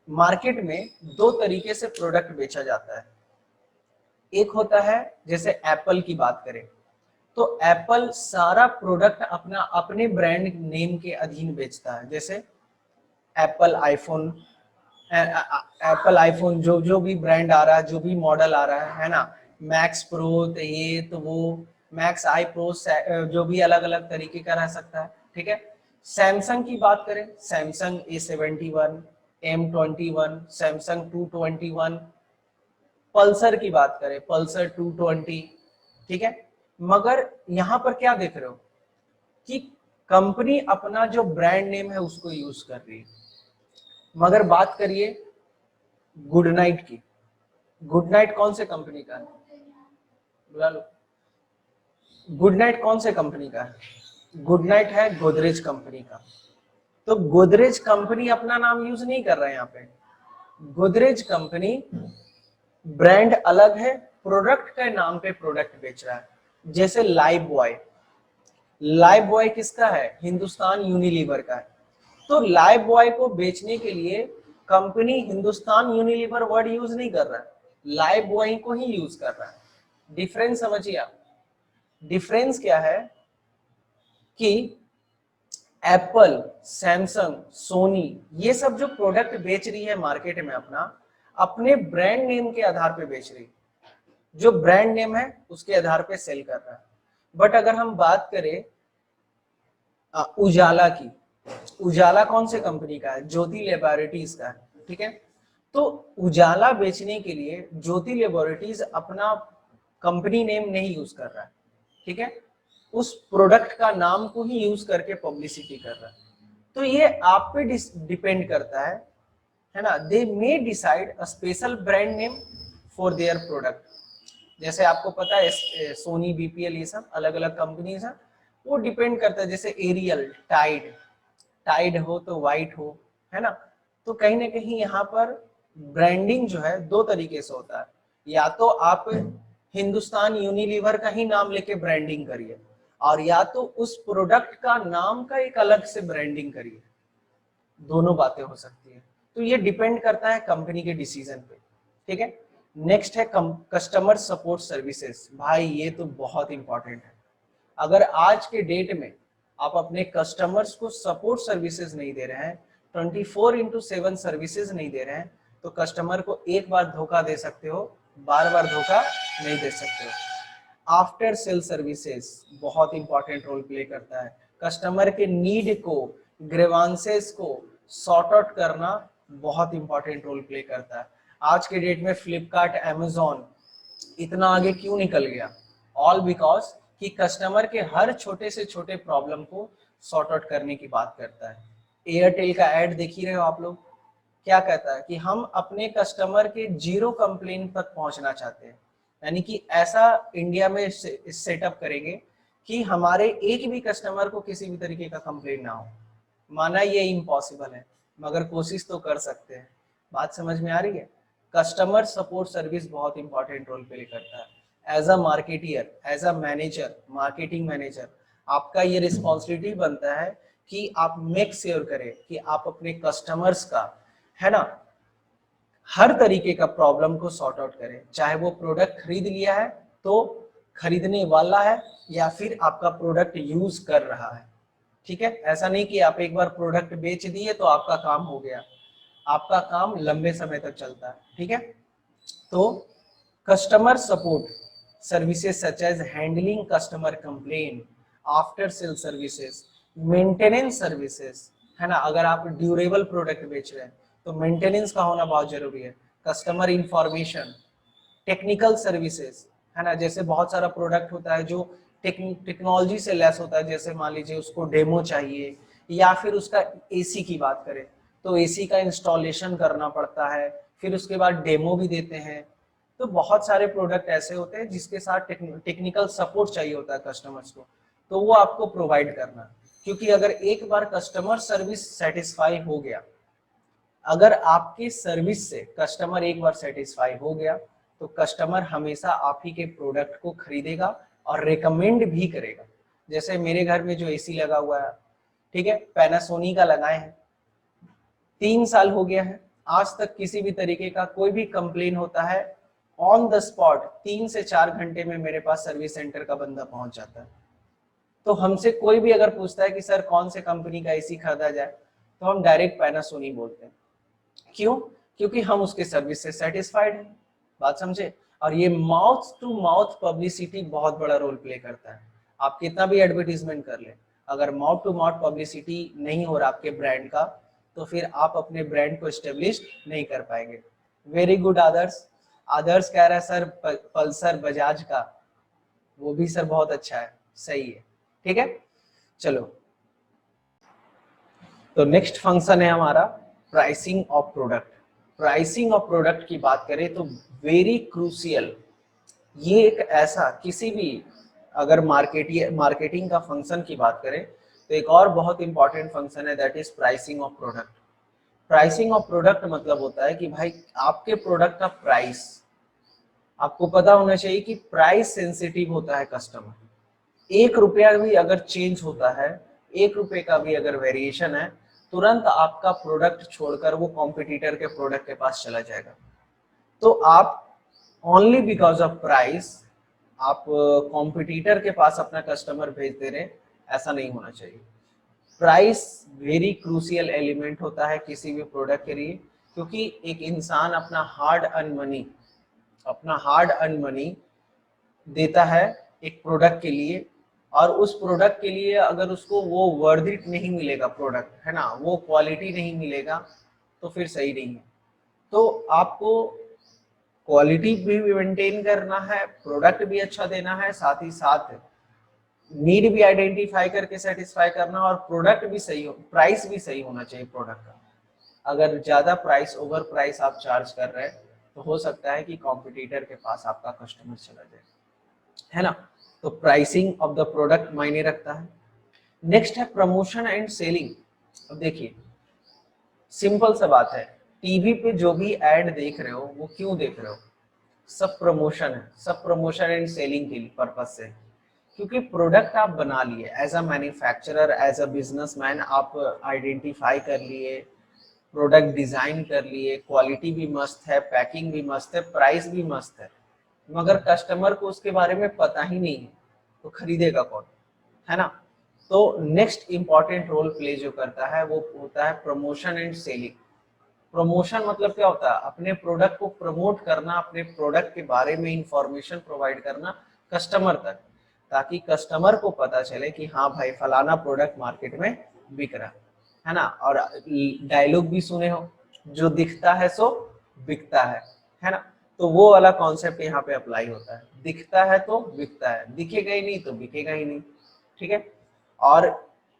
मार्केट में दो तरीके से प्रोडक्ट बेचा जाता है। एक होता है जैसे एप्पल की बात करें तो एप्पल सारा प्रोडक्ट अपना अपने ब्रांड नेम के अधीन बेचता है। जैसे एप्पल आईफोन, एप्पल आईफोन जो जो भी ब्रांड आ रहा है, जो भी मॉडल आ रहा है ना, मैक्स प्रो तो ये तो वो, मैक्स आई प्रो, जो भी अलग अलग तरीके का रह सकता है, ठीक है। सैमसंग की बात करें, Samsung A71, M21, Samsung 221, Pulsar की बात करें पल्सर 220, ठीक है। मगर यहाँ पर क्या देख रहे हो कि कंपनी अपना जो ब्रांड नेम है उसको यूज कर रही है। मगर बात करिए गुड नाइट की, गुड नाइट कौन से कंपनी का है? बुला लो। गुड नाइट कौन से कंपनी का है? गुड नाइट है गोदरेज कंपनी का। तो गोदरेज कंपनी अपना नाम यूज नहीं कर रहा है यहाँ पे। गोदरेज कंपनी ब्रांड अलग है, प्रोडक्ट के नाम पे प्रोडक्ट बेच रहा है। जैसे लाइफ बॉय, लाइफ बॉय किसका है? हिंदुस्तान यूनिलीवर का है। तो लाइफ बॉय को बेचने के लिए company Hindustan Unilever word use नहीं कर रहा है, लाइफ बॉय को ही यूज कर रहा है। डिफरेंस समझिए आप। डिफरेंस क्या है कि एप्पल, सैमसंग, सोनी, ये सब जो प्रोडक्ट बेच रही है मार्केट में अपना, अपने ब्रांड नेम के आधार पे बेच रही है, जो ब्रांड नेम है उसके आधार पे सेल कर रहा है। बट अगर हम बात करें उजाला की, उजाला कौन से कंपनी का है? ज्योति लेबोरेटरीज का है, ठीक है। तो उजाला बेचने के लिए ज्योति लेबोरेटरीज अपना कंपनी नेम नहीं यूज कर रहा है, ठीक है, उस प्रोडक्ट का नाम को ही यूज करके पब्लिसिटी कर रहा है। तो ये आप पे डिपेंड करता है ना। They may decide a special brand name for their product. जैसे आपको पता है सोनी, बीपीएल, ये सब अलग अलग कंपनीज हैं, वो डिपेंड करता है। जैसे एरियल, टाइड, टाइड हो तो वाइट हो, है ना। तो कहीं ना कहीं यहाँ पर ब्रांडिंग जो है दो तरीके से होता है। या तो आप हिंदुस्तान यूनिलीवर का ही नाम लेके ब्रांडिंग करिए, और या तो उस प्रोडक्ट का नाम का एक अलग से ब्रांडिंग करिए। दोनों बातें हो सकती है। तो ये डिपेंड करता है कंपनी के डिसीजन पे, ठीक है। नेक्स्ट है कस्टमर सपोर्ट सर्विसेज। भाई ये तो बहुत इंपॉर्टेंट है। अगर आज के डेट में आप अपने कस्टमर्स को सपोर्ट सर्विसेज नहीं दे रहे हैं, 24/7 सर्विसेज नहीं दे रहे हैं, तो कस्टमर को एक बार धोखा दे सकते हो, बार बार धोखा नहीं दे सकते हो। आफ्टर सेल सर्विसेज बहुत इंपॉर्टेंट रोल प्ले करता है। कस्टमर के नीड को, ग्रीवांसेस को सॉर्ट आउट करना बहुत इंपॉर्टेंट रोल प्ले करता है। आज के डेट में फ्लिपकार्ट, अमेजोन इतना आगे क्यों निकल गया? ऑल बिकॉज कि कस्टमर के हर छोटे से छोटे प्रॉब्लम को सॉर्ट आउट करने की बात करता है। एयरटेल का ऐड देख ही रहे हो आप लोग, क्या कहता है कि हम अपने कस्टमर के जीरो कंप्लेन तक पहुंचना चाहते हैं। यानी कि ऐसा इंडिया में सेटअप करेंगे कि हमारे एक भी कस्टमर को किसी भी तरीके का कंप्लेन ना हो। माना ये इम्पॉसिबल है, मगर कोशिश तो कर सकते हैं। बात समझ में आ रही है? कस्टमर सपोर्ट सर्विस बहुत इंपॉर्टेंट रोल प्ले करता है। As a marketer, as a manager, marketing manager, आपका ये रिस्पॉन्सिबिलिटी बनता है कि आप मेक श्योर करें कि आप अपने कस्टमर्स का, है ना, हर तरीके का प्रॉब्लम को सॉर्ट आउट करें। चाहे वो प्रोडक्ट खरीद लिया है तो खरीदने वाला है, या फिर आपका प्रोडक्ट यूज कर रहा है, ठीक है। ऐसा नहीं कि आप एक बार प्रोडक्ट बेच दिए तो आपका काम हो गया, आपका काम लंबे समय तक चलता है, ठीक है। तो customer support services such as handling customer complain, after sale services, maintenance services, है ना। अगर आप ड्यूरेबल प्रोडक्ट बेच रहे हैं तो मेंटेनेंस का होना बहुत जरूरी है। कस्टमर इंफॉर्मेशन, टेक्निकल सर्विसेज, है ना। जैसे बहुत सारा प्रोडक्ट होता है जो टेक्नोलॉजी से लेस होता है। जैसे मान लीजिए उसको डेमो चाहिए, या फिर उसका एसी की बात करें तो एसी का इंस्टॉलेशन करना पड़ता है, फिर उसके बाद डेमो भी देते हैं। तो बहुत सारे प्रोडक्ट ऐसे होते हैं जिसके साथ टेक्निकल सपोर्ट चाहिए होता है कस्टमर्स को, तो वो आपको प्रोवाइड करना। क्योंकि अगर एक बार कस्टमर सर्विस सेटिस्फाई हो गया, अगर आपकी सर्विस से कस्टमर एक बार सेटिस्फाई हो गया, तो कस्टमर हमेशा आप ही के प्रोडक्ट को खरीदेगा और रेकमेंड भी करेगा। जैसे मेरे घर में जो एसी लगा हुआ है, ठीक है, पैनासोनी का लगाए हैं, 3 साल हो गया है, आज तक किसी भी तरीके का कोई भी कंप्लेन होता है, ऑन द स्पॉट 3 से 4 घंटे में मेरे पास सर्विस सेंटर का बंदा पहुंच जाता है। तो हमसे कोई भी अगर पूछता है कि सर कौन से कंपनी का एसी खरीदा जाए, तो हम डायरेक्ट पैनासोनी बोलते हैं। क्यों? क्योंकि हम उसके सर्विस से सेटिस्फाइड हैं। बात समझे? और ये माउथ टू माउथ पब्लिसिटी बहुत बड़ा रोल प्ले करता है। आप कितना भी एडवर्टीजमेंट कर ले, अगर माउथ टू माउथ पब्लिसिटी नहीं हो रहा आपके ब्रांड का, तो फिर आप अपने ब्रांड को एस्टेब्लिश नहीं कर पाएंगे। वेरी गुड आदर्श। आदर्श कह रहा है सर पल्सर बजाज का, वो भी सर बहुत अच्छा है, सही है, ठीक है। चलो, तो नेक्स्ट फंक्शन है हमारा pricing of product. Pricing of product की बात करें तो वेरी क्रूशियल, ये एक ऐसा किसी भी, अगर मार्केटिंग का फंक्शन की बात करें तो एक और बहुत इंपॉर्टेंट फंक्शन है, that is pricing of product. Pricing of product मतलब होता है कि भाई आपके प्रोडक्ट का प्राइस, आपको पता होना चाहिए कि प्राइस सेंसिटिव होता है कस्टमर। 1 रुपया भी अगर चेंज होता है, 1 रुपये का भी अगर वेरिएशन है, तुरंत आपका प्रोडक्ट छोड़कर वो कॉम्पिटिटर के प्रोडक्ट के पास चला जाएगा। तो आप ओनली बिकॉज ऑफ प्राइस आप कॉम्पिटिटर के पास अपना कस्टमर भेज दे रहे, ऐसा नहीं होना चाहिए। प्राइस वेरी क्रूशियल एलिमेंट होता है किसी भी प्रोडक्ट के लिए, क्योंकि एक इंसान अपना हार्ड अर्न मनी देता है एक प्रोडक्ट के लिए, और उस प्रोडक्ट के लिए अगर उसको वो वर्थ इट नहीं मिलेगा, प्रोडक्ट है ना, वो क्वालिटी नहीं मिलेगा, तो फिर सही नहीं है। तो आपको क्वालिटी भी मेंटेन करना है, प्रोडक्ट भी अच्छा देना है, साथ ही साथ नीड भी आइडेंटिफाई करके सेटिस्फाई करना, और प्रोडक्ट भी सही हो, प्राइस भी सही होना चाहिए प्रोडक्ट का। अगर ज्यादा प्राइस, ओवर प्राइस आप चार्ज कर रहे हैं, तो हो सकता है कि कॉम्पिटिटर के पास आपका कस्टमर चला जाए, है ना। तो प्राइसिंग ऑफ द प्रोडक्ट मायने रखता है। नेक्स्ट है प्रमोशन एंड सेलिंग। अब देखिए, सिंपल सा बात है, टीवी पे जो भी एड देख रहे हो वो क्यों देख रहे हो? सब प्रमोशन है, सब प्रमोशन एंड सेलिंग के पर्पज से। क्योंकि प्रोडक्ट आप बना लिए as a manufacturer, as a businessman, आप आइडेंटिफाई कर लिए, प्रोडक्ट डिजाइन कर लिए, क्वालिटी भी मस्त है, पैकिंग भी मस्त है, प्राइस भी मस्त है, मगर कस्टमर को उसके बारे में पता ही नहीं है, तो खरीदेगा कौन, है ना। तो नेक्स्ट इंपॉर्टेंट रोल प्ले जो करता है वो होता है प्रमोशन एंड सेलिंग। प्रमोशन मतलब क्या होता है? अपने प्रोडक्ट को प्रमोट करना, अपने प्रोडक्ट के बारे में इंफॉर्मेशन प्रोवाइड करना कस्टमर तक, ताकि कस्टमर को पता चले कि हाँ भाई फलाना प्रोडक्ट मार्केट में बिक रहा है ना। और डायलॉग भी सुने हो, जो दिखता है सो बिकता है ना। तो वो वाला कॉन्सेप्ट यहाँ पे अप्लाई होता है, दिखता है तो बिकता है, दिखेगा ही नहीं तो बिकेगा ही नहीं, ठीक है। और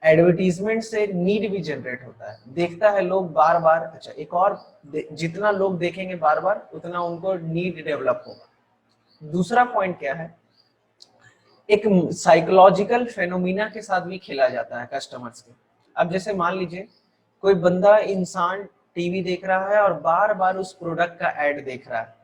एडवर्टीजमेंट से नीड भी जनरेट होता है, देखता है लोग बार बार, अच्छा एक और, जितना लोग देखेंगे बार बार उतना उनको नीड डेवलप होगा। दूसरा पॉइंट क्या है, एक साइकोलॉजिकल फेनोमिना के साथ भी खेला जाता है कस्टमर्स के। अब जैसे मान लीजिए कोई बंदा, इंसान टीवी देख रहा है और बार बार उस प्रोडक्ट का एड देख रहा है,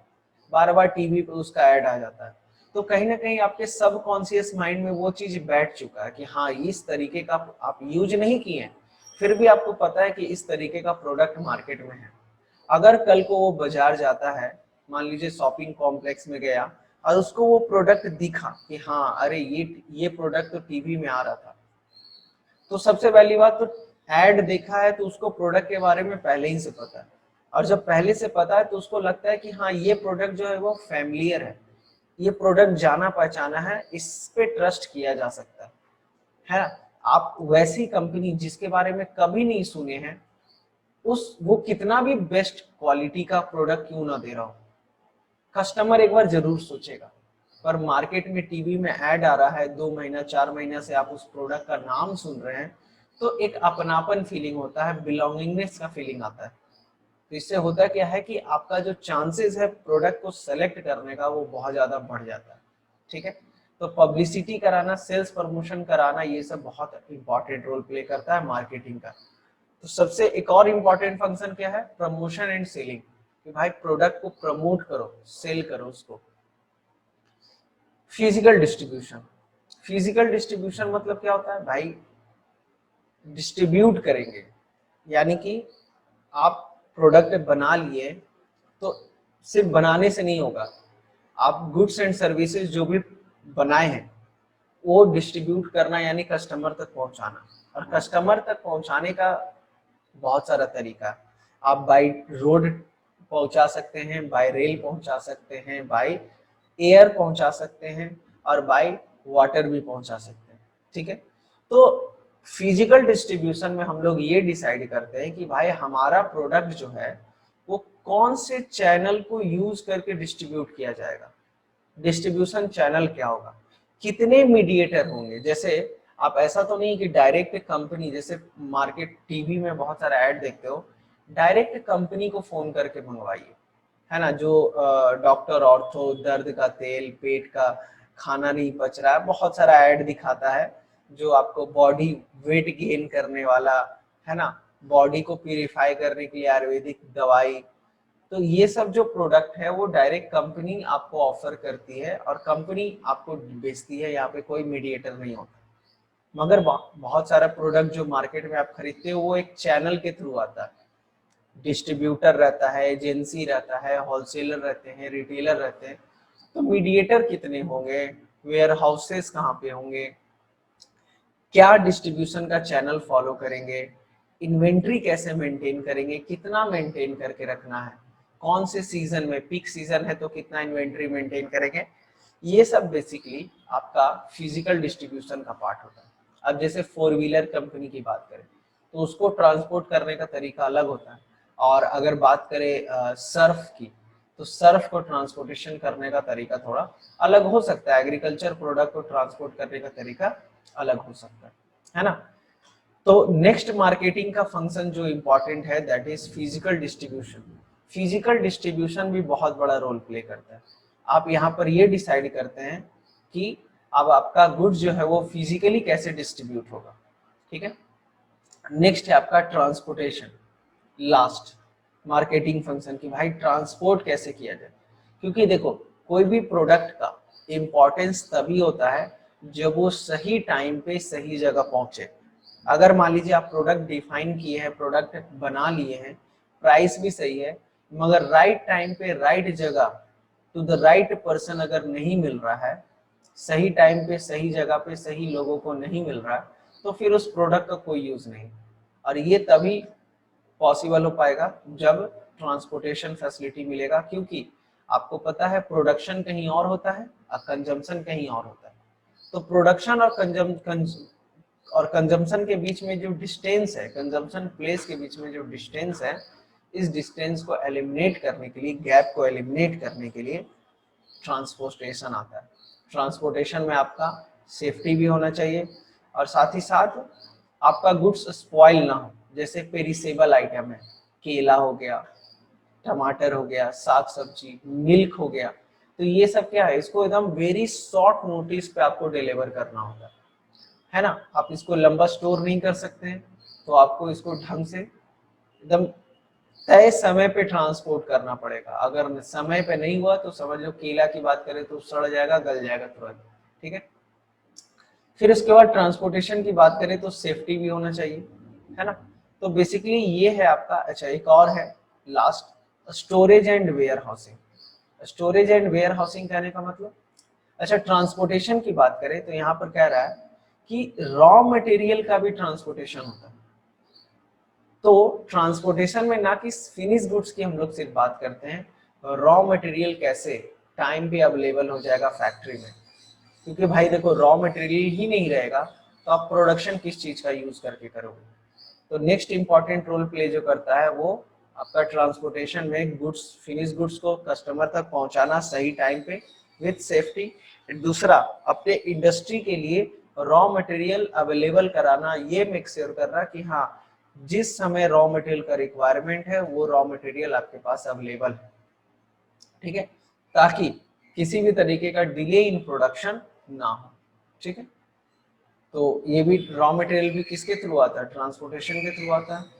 बार बार टीवी पे उसका ऐड आ जाता है, तो कहीं ना कहीं आपके सबकॉन्शियस माइंड में वो चीज बैठ चुका है कि हाँ इस तरीके का आप यूज नहीं किए हैं, फिर भी आपको पता है कि इस तरीके का प्रोडक्ट मार्केट में है। अगर कल को वो बाजार जाता है, मान लीजिए शॉपिंग कॉम्प्लेक्स में गया, और उसको वो प्रोडक्ट दिखा कि हाँ अरे ये प्रोडक्ट तो टीवी में आ रहा था, तो सबसे पहली बात तो एड देखा है तो उसको प्रोडक्ट के बारे में पहले ही से पता है, और जब पहले से पता है तो उसको लगता है कि हाँ ये प्रोडक्ट जो है वो फैमिलियर है, ये प्रोडक्ट जाना पहचाना है, इस पे ट्रस्ट किया जा सकता है ना। आप वैसी कंपनी जिसके बारे में कभी नहीं सुने हैं, उस वो कितना भी बेस्ट क्वालिटी का प्रोडक्ट क्यों ना दे रहा हो, कस्टमर एक बार जरूर सोचेगा। पर मार्केट में टीवी में ऐड आ रहा है, 2 महीना 4 महीना से आप उस प्रोडक्ट का नाम सुन रहे हैं, तो एक अपनापन फीलिंग होता है, बिलोंगिंगनेस का फीलिंग आता है। तो इससे होता क्या है कि आपका जो चांसेस है प्रोडक्ट को सेलेक्ट करने का वो बहुत ज्यादा बढ़ जाता है, ठीक है। तो पब्लिसिटी कराना, सेल्स प्रमोशन कराना, ये सब बहुत इंपॉर्टेंट रोल प्ले करता है मार्केटिंग का। तो सबसे एक और इम्पोर्टेंट फंक्शन क्या है, प्रमोशन एंड सेलिंग, कि भाई प्रोडक्ट को प्रमोट करो, सेल करो उसको। फिजिकल डिस्ट्रीब्यूशन, फिजिकल डिस्ट्रीब्यूशन मतलब क्या होता है भाई, डिस्ट्रीब्यूट करेंगे, यानी कि आप प्रोडक्ट बना लिए तो सिर्फ बनाने से नहीं होगा, आप गुड्स एंड सर्विसेज जो भी बनाए हैं वो डिस्ट्रीब्यूट करना, यानी कस्टमर तक पहुंचाना। और कस्टमर तक पहुंचाने का बहुत सारा तरीका, आप बाय रोड पहुंचा सकते हैं, बाय रेल पहुंचा सकते हैं, बाय एयर पहुंचा सकते हैं, और बाय वाटर भी पहुंचा सकते हैं, ठीक है। तो फिजिकल डिस्ट्रीब्यूशन में हम लोग ये डिसाइड करते हैं कि भाई हमारा प्रोडक्ट जो है वो कौन से चैनल को यूज करके डिस्ट्रीब्यूट किया जाएगा, डिस्ट्रीब्यूशन चैनल क्या होगा, कितने मीडिएटर होंगे। जैसे आप ऐसा तो नहीं कि डायरेक्ट कंपनी, जैसे मार्केट टीवी में बहुत सारा ऐड देखते हो, डायरेक्ट कंपनी को फोन करके मंगवाइए, है ना। जो डॉक्टर ऑर्थो, दर्द का तेल, पेट का, खाना नहीं पच रहा है, बहुत सारा ऐड दिखाता है, जो आपको बॉडी वेट गेन करने वाला, है ना, बॉडी को प्यूरिफाई करने के लिए आयुर्वेदिक दवाई। तो ये सब जो प्रोडक्ट है वो डायरेक्ट कंपनी आपको ऑफर करती है और कंपनी आपको बेचती है, यहाँ पे कोई मीडिएटर नहीं होता। मगर बहुत सारा प्रोडक्ट जो मार्केट में आप खरीदते हो वो एक चैनल के थ्रू आता है, डिस्ट्रीब्यूटर रहता है, एजेंसी रहता है, होलसेलर रहते हैं, रिटेलर रहते हैं। तो मीडिएटर कितने होंगे, वेयर हाउसेस कहाँ पे होंगे, क्या डिस्ट्रीब्यूशन का चैनल फॉलो करेंगे, इन्वेंट्री कैसे मेंटेन करेंगे, कितना मेंटेन करके रखना है, कौन से सीजन में, पीक सीजन है तो कितना इन्वेंट्री मेंटेन करेंगे, ये सब बेसिकली आपका फिजिकल डिस्ट्रीब्यूशन का पार्ट होता है। अब जैसे 4 व्हीलर कंपनी की बात करें तो उसको ट्रांसपोर्ट करने का तरीका अलग होता है, और अगर बात करें सर्फ की तो सर्फ को ट्रांसपोर्टेशन करने का तरीका थोड़ा अलग हो सकता है, एग्रीकल्चर प्रोडक्ट को ट्रांसपोर्ट करने का तरीका अलग हो सकता है ना। तो नेक्स्ट मार्केटिंग का फंक्शन जो इंपॉर्टेंट है that is physical distribution. Physical distribution भी बहुत बड़ा रोल प्ले करता है। आप यहाँ पर ये डिसाइड करते हैं कि अब आपका गुड्स जो है वो फिजिकली कैसे डिस्ट्रीब्यूट होगा, ठीक है। नेक्स्ट है आपका ट्रांसपोर्टेशन, लास्ट मार्केटिंग फंक्शन की भाई ट्रांसपोर्ट कैसे किया जाए, क्योंकि देखो कोई भी प्रोडक्ट का इम्पोर्टेंस तभी होता है जब वो सही टाइम पे सही जगह पहुंचे। अगर मान लीजिए आप प्रोडक्ट डिफाइन किए हैं, प्रोडक्ट बना लिए हैं, प्राइस भी सही है, मगर राइट टाइम पे राइट जगह टू द राइट पर्सन अगर नहीं मिल रहा है, सही टाइम पे सही जगह पे सही लोगों को नहीं मिल रहा है, तो फिर उस प्रोडक्ट का कोई यूज नहीं। और ये तभी पॉसिबल हो पाएगा जब ट्रांसपोर्टेशन फैसिलिटी मिलेगा, क्योंकि आपको पता है प्रोडक्शन कहीं और होता है और कंजम्पशन कहीं और होता है। तो प्रोडक्शन और कंजम्पशन के बीच में जो डिस्टेंस है, कंजम्पशन प्लेस के बीच में जो डिस्टेंस है, इस डिस्टेंस को एलिमिनेट करने के लिए, गैप को एलिमिनेट करने के लिए ट्रांसपोर्टेशन आता है। ट्रांसपोर्टेशन में आपका सेफ्टी भी होना चाहिए और साथ ही साथ आपका गुड्स स्पॉइल ना हो। जैसे पेरिसेबल आइटम है, केला हो गया, टमाटर हो गया, साग सब्जी, मिल्क हो गया, तो ये सब क्या है, इसको एकदम वेरी शॉर्ट नोटिस पे आपको डिलीवर करना होगा, है ना। आप इसको लंबा स्टोर नहीं कर सकते हैं, तो आपको इसको ढंग से एकदम तय समय पे ट्रांसपोर्ट करना पड़ेगा। अगर समय पे नहीं हुआ तो समझ लो केला की बात करें तो सड़ जाएगा, गल जाएगा तुरंत, ठीक है। फिर उसके बाद ट्रांसपोर्टेशन की बात करें तो सेफ्टी भी होना चाहिए, है ना। तो बेसिकली ये है आपका। अच्छा, एक और है last, storage and warehousing. Storage and warehousing कहने का मतलब, अच्छा ट्रांसपोर्टेशन की बात करें तो यहाँ पर कह रहा है कि रॉ मटेरियल का भी ट्रांसपोर्टेशन होता है। तो ट्रांसपोर्टेशन में ना कि फिनिश गुड्स की हम लोग सिर्फ बात करते हैं, रॉ मटेरियल कैसे टाइम पे अवेलेबल हो जाएगा फैक्ट्री में, क्योंकि भाई देखो रॉ मटेरियल ही नहीं रहेगा तो आप प्रोडक्शन किस चीज का यूज करके करोगे। तो नेक्स्ट इंपॉर्टेंट रोल प्ले जो करता है वो आपका ट्रांसपोर्टेशन में गुड्स, फिनिश गुड्स को कस्टमर तक पहुंचाना सही टाइम पे विद सेफ्टी। दूसरा, अपने इंडस्ट्री के लिए रॉ मटेरियल अवेलेबल कराना, ये मेक श्योर करना कि हाँ जिस समय रॉ मटेरियल का रिक्वायरमेंट है वो रॉ मटेरियल आपके पास अवेलेबल है, ठीक है, ताकि किसी भी तरीके का डिले इन प्रोडक्शन ना हो, ठीक है। तो ये भी रॉ मटेरियल भी किसके थ्रू आता है, ट्रांसपोर्टेशन के थ्रू आता है।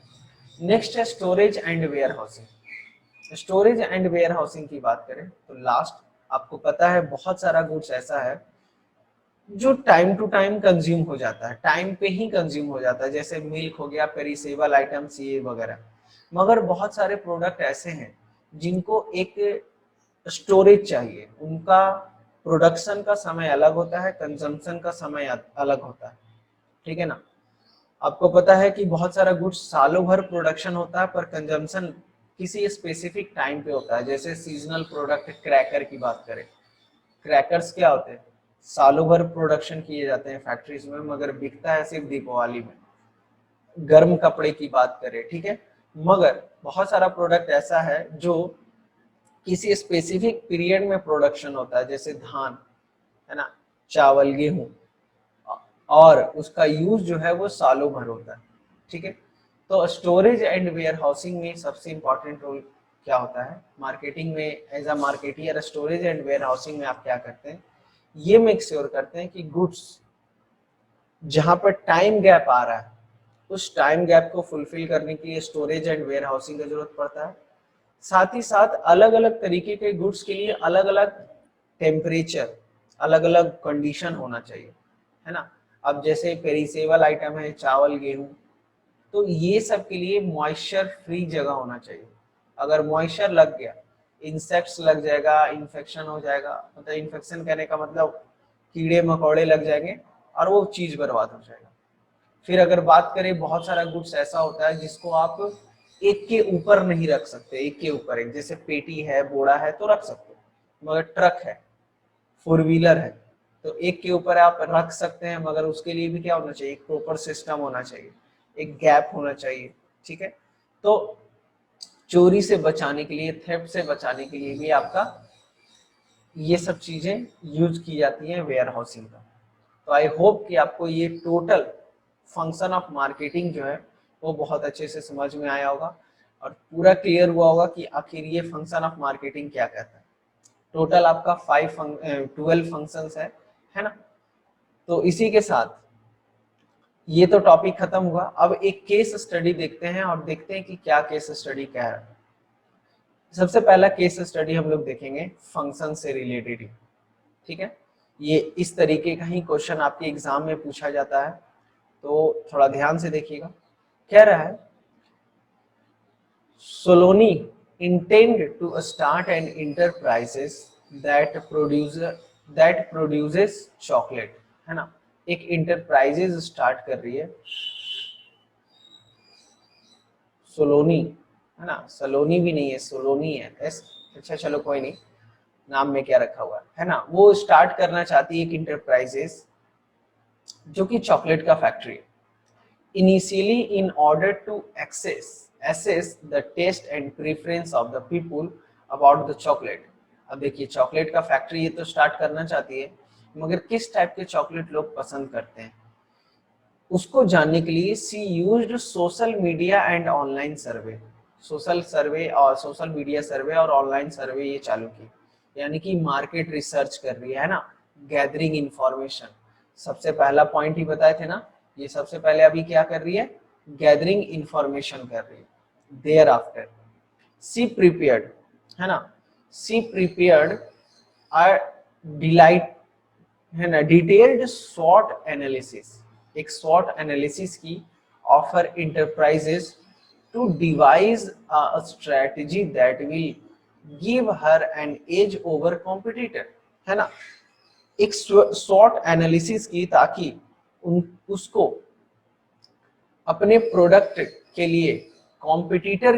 नेक्स्ट है storage and warehousing. Storage and warehousing की बात करें तो लास्ट, आपको पता है बहुत सारा गुड्स ऐसा है जो टाइम टू टाइम कंज्यूम हो जाता है, टाइम पे ही कंज्यूम हो जाता है, जैसे मिल्क हो गया, पेरिसेबल आइटम्स ये वगैरह। मगर बहुत सारे प्रोडक्ट ऐसे हैं जिनको एक स्टोरेज चाहिए, उनका प्रोडक्शन का समय अलग होता है, कंजम्पशन का समय अलग होता है, ठीक है ना। आपको पता है कि बहुत सारा गुड्स सालों भर प्रोडक्शन होता है पर कंजम्पशन किसी स्पेसिफिक टाइम पे होता है। जैसे सीजनल प्रोडक्ट क्रैकर की बात करें, क्रैकर्स क्या होते हैं, सालों भर प्रोडक्शन किए जाते हैं फैक्ट्रीज में, मगर बिकता है सिर्फ दीपावली में। गर्म कपड़े की बात करें, ठीक है, मगर बहुत सारा प्रोडक्ट ऐसा है जो किसी स्पेसिफिक पीरियड में प्रोडक्शन होता है, जैसे धान, है ना, चावल, गेहूं, और उसका यूज जो है वो सालों भर होता है, ठीक है। तो स्टोरेज एंड वेयर हाउसिंग में सबसे इंपॉर्टेंट रोल क्या होता है मार्केटिंग में, as a marketer storage and warehousing में आप क्या करते हैं, ये मेक श्योर करते हैं कि गुड्स जहां पर टाइम गैप आ रहा है उस टाइम गैप को फुलफिल करने के लिए स्टोरेज एंड वेयर हाउसिंग की जरूरत पड़ता है। साथ ही साथ अलग अलग तरीके के गुड्स के लिए अलग अलग टेम्परेचर, अलग अलग कंडीशन होना चाहिए, है ना। अब जैसे पेरिसेबल आइटम है चावल, गेहूं, तो ये सब के लिए मॉइस्चर फ्री जगह होना चाहिए। अगर मॉइस्चर लग गया, इंसेक्ट्स लग जाएगा, इन्फेक्शन हो जाएगा, मतलब इन्फेक्शन कहने का मतलब कीड़े मकोड़े लग जाएंगे और वो चीज बर्बाद हो जाएगा। फिर अगर बात करें, बहुत सारा गुड्स ऐसा होता है जिसको आप एक के ऊपर नहीं रख सकते, एक के ऊपर एक, जैसे पेटी है, बोड़ा है तो रख सकते हो, मगर ट्रक है, फोर व्हीलर है, तो एक के ऊपर आप रख सकते हैं, मगर उसके लिए भी क्या होना चाहिए, एक प्रॉपर सिस्टम होना चाहिए, एक गैप होना चाहिए, ठीक है। तो चोरी से बचाने के लिए, थेफ्ट से बचाने के लिए भी आपका ये सब चीजें यूज की जाती हैं वेयर हाउसिंग का। तो आई होप कि आपको ये टोटल फंक्शन ऑफ मार्केटिंग जो है वो बहुत अच्छे से समझ में आया होगा और पूरा क्लियर हुआ होगा कि आखिर ये फंक्शन ऑफ मार्केटिंग क्या कहता है। टोटल आपका 12 फंक्शंस है ना। तो इसी के साथ ये तो टॉपिक खत्म हुआ। अब एक केस स्टडी देखते हैं और देखते हैं कि क्या केस स्टडी कह रहा है। सबसे पहला केस स्टडी हम लोग देखेंगे फंक्शन से रिलेटेड, ठीक है। ये इस तरीके का ही क्वेश्चन आपके एग्जाम में पूछा जाता है, तो थोड़ा ध्यान से देखिएगा। कह रहा है सोलोनी intend to start an enterprises that produces chocolate, है ना। एक इंटरप्राइजेस स्टार्ट कर रही है सोलोनी, है ना, सलोनी भी नहीं है, सोलोनी है। अच्छा चलो कोई नहीं, नाम में क्या रखा हुआ है ना। वो स्टार्ट करना चाहती है एक इंटरप्राइजेस जो कि चॉकलेट का फैक्ट्री है। Initially, in order to assess the taste and preference of the people about the chocolate। अब देखिए चॉकलेट का फैक्ट्री ये तो स्टार्ट करना चाहती है, मगर किस टाइप के चॉकलेट लोग पसंद करते हैं उसको जानने के लिए she used social media and online survey. Social survey और सोशल मीडिया सर्वे और ऑनलाइन सर्वे ये चालू की, यानी कि मार्केट रिसर्च कर रही है ना, गैदरिंग इंफॉर्मेशन। सबसे पहला पॉइंट ही बताए थे ना, ये सबसे पहले अभी क्या कर रही है, गैदरिंग इंफॉर्मेशन कर रही है। देयर आफ्टर सी प्रिपेयर्ड, है ना, सी प्रिपेयर्ड आर डिलाइट, है ना, डिटेल्ड शॉर्ट एनालिसिस, एक शॉर्ट एनालिसिस की offer enterprises to devise a strategy that will give her an edge over competitor, है ना। एक शॉर्ट एनालिसिस की ताकि उसको अपने प्रोडक्ट के लिए, कॉम्पिटिटर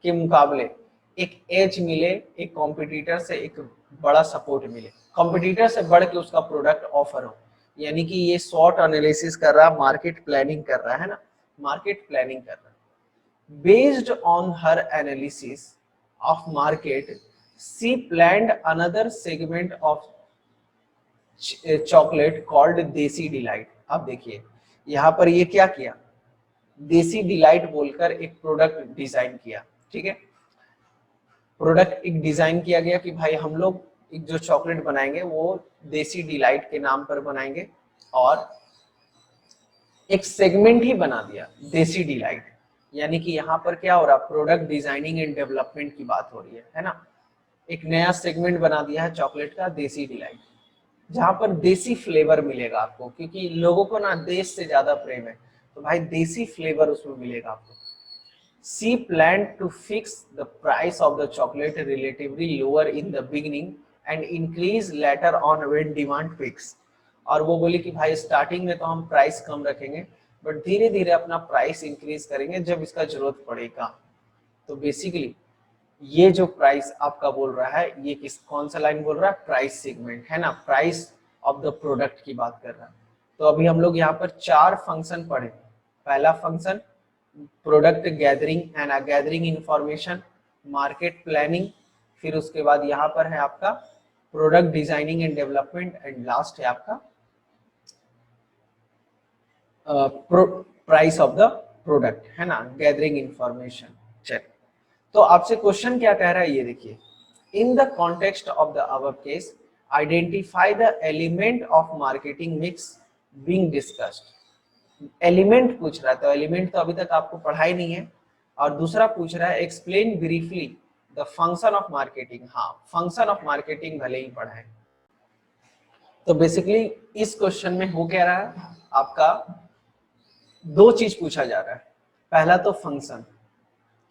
के मुकाबले एक एज मिले, एक कॉम्पिटिटर से एक बड़ा सपोर्ट मिले, कॉम्पिटिटर से बढ़ के उसका प्रोडक्ट ऑफर हो। यानी कि ये शॉर्ट एनालिसिस कर रहा है, मार्केट प्लानिंग कर रहा है ना, मार्केट प्लानिंग कर रहा है। Based on her analysis of market she planned another segment of chocolate called desi delight. अब देखिए यहाँ पर ये क्या किया, देसी डिलाइट बोलकर एक प्रोडक्ट डिजाइन किया, ठीक है। प्रोडक्ट एक डिजाइन किया गया कि भाई हम लोग एक जो चॉकलेट बनाएंगे वो देसी डिलाइट के नाम पर बनाएंगे, और एक सेगमेंट ही बना दिया देसी डिलाइट। यानी कि यहाँ पर क्या हो रहा, प्रोडक्ट डिजाइनिंग एंड डेवलपमेंट की बात हो रही है ना। एक नया सेगमेंट बना दिया है चॉकलेट का, देसी डिलाइट, जहां पर देसी फ्लेवर मिलेगा आपको, क्योंकि लोगों को ना देश से ज्यादा प्रेम है, तो भाई देसी फ्लेवर उसमें मिलेगा आपको। She plan to fix the price of the chocolate relatively lower in the beginning and increase later on when demand fix. और वो बोली कि भाई स्टार्टिंग में तो हम प्राइस कम रखेंगे, बट धीरे धीरे अपना प्राइस इंक्रीज करेंगे जब इसका जरूरत पड़ेगा। तो बेसिकली ये जो प्राइस आपका बोल रहा है, ये किस कौन सा लाइन बोल रहा है, प्राइस सेगमेंट, है ना, प्राइस ऑफ द प्रोडक्ट की बात कर रहा है। तो अभी हम लोग यहाँ पर 4 फंक्शन पढ़े। पहला function product gathering and gathering information, market planning, फिर उसके बाद यहाँ पर है आपका product designing and development, and last है आपका प्राइस ऑफ द प्रोडक्ट, है ना, गैदरिंग इंफॉर्मेशन। चल, तो आपसे क्वेश्चन क्या कह रहा है ये देखिए, in the context of the above case identify the element of marketing mix being discussed. Element पूछ रहा है, तो एलिमेंट तो अभी तक आपको पढ़ा ही नहीं है। और दूसरा पूछ रहा है explain briefly the function of marketing. हाँ, फंक्शन ऑफ मार्केटिंग भले ही पढ़ा है। तो बेसिकली इस क्वेश्चन में हो क्या रहा है, आपका 2 चीज पूछा जा रहा है। पहला तो फंक्शन,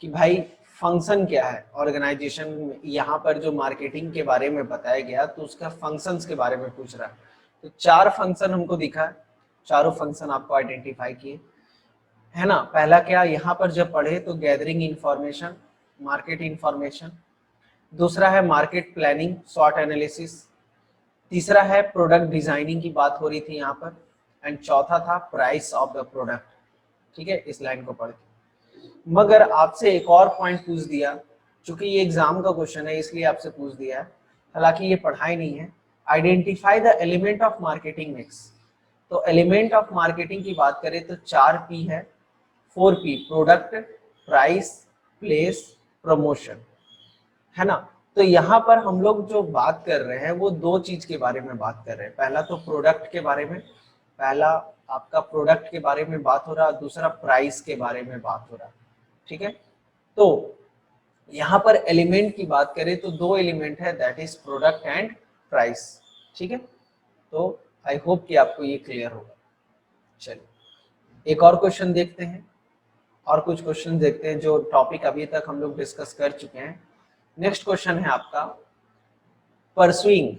कि भाई फंक्शन क्या है ऑर्गेनाइजेशन में, यहाँ पर जो मार्केटिंग के बारे में बताया गया तो उसका फंक्शंस के बारे में पूछ रहा है। तो 4 फंक्शन हमको दिखा है, चारों फंक्शन आपको आइडेंटिफाई किए, है ना। पहला क्या, यहाँ पर जब पढ़े तो गैदरिंग इंफॉर्मेशन, मार्केट इंफॉर्मेशन। दूसरा है मार्केट प्लानिंग, शॉर्ट एनालिसिस। तीसरा है प्रोडक्ट डिजाइनिंग की बात हो रही थी यहाँ पर। एंड चौथा था प्राइस ऑफ द प्रोडक्ट। ठीक है, इस लाइन को पढ़ के। मगर आपसे एक और पॉइंट पूछ दिया, चूंकि ये एग्जाम का क्वेश्चन है इसलिए आपसे पूछ दिया है, हालांकि ये पढ़ाई नहीं है। Identify the element of marketing mix. तो एलिमेंट ऑफ मार्केटिंग की बात करें तो 4P है, 4P, product, price, place, promotion, है ना। तो यहाँ पर हम लोग जो बात कर रहे हैं वो दो चीज के बारे में बात कर रहे हैं। पहला तो प्रोडक्ट के बारे में, पहला आपका प्रोडक्ट के बारे में बात हो रहा, दूसरा प्राइस के बारे में बात हो रहा। ठीक है, तो यहाँ पर एलिमेंट की बात करें तो दो एलिमेंट है, that is product and price. ठीक है, तो आई होप कि आपको ये क्लियर होगा। चलिए एक और क्वेश्चन देखते हैं, और कुछ क्वेश्चन देखते हैं जो टॉपिक अभी तक हम लोग डिस्कस कर चुके हैं। नेक्स्ट क्वेश्चन है आपका परसुइंग।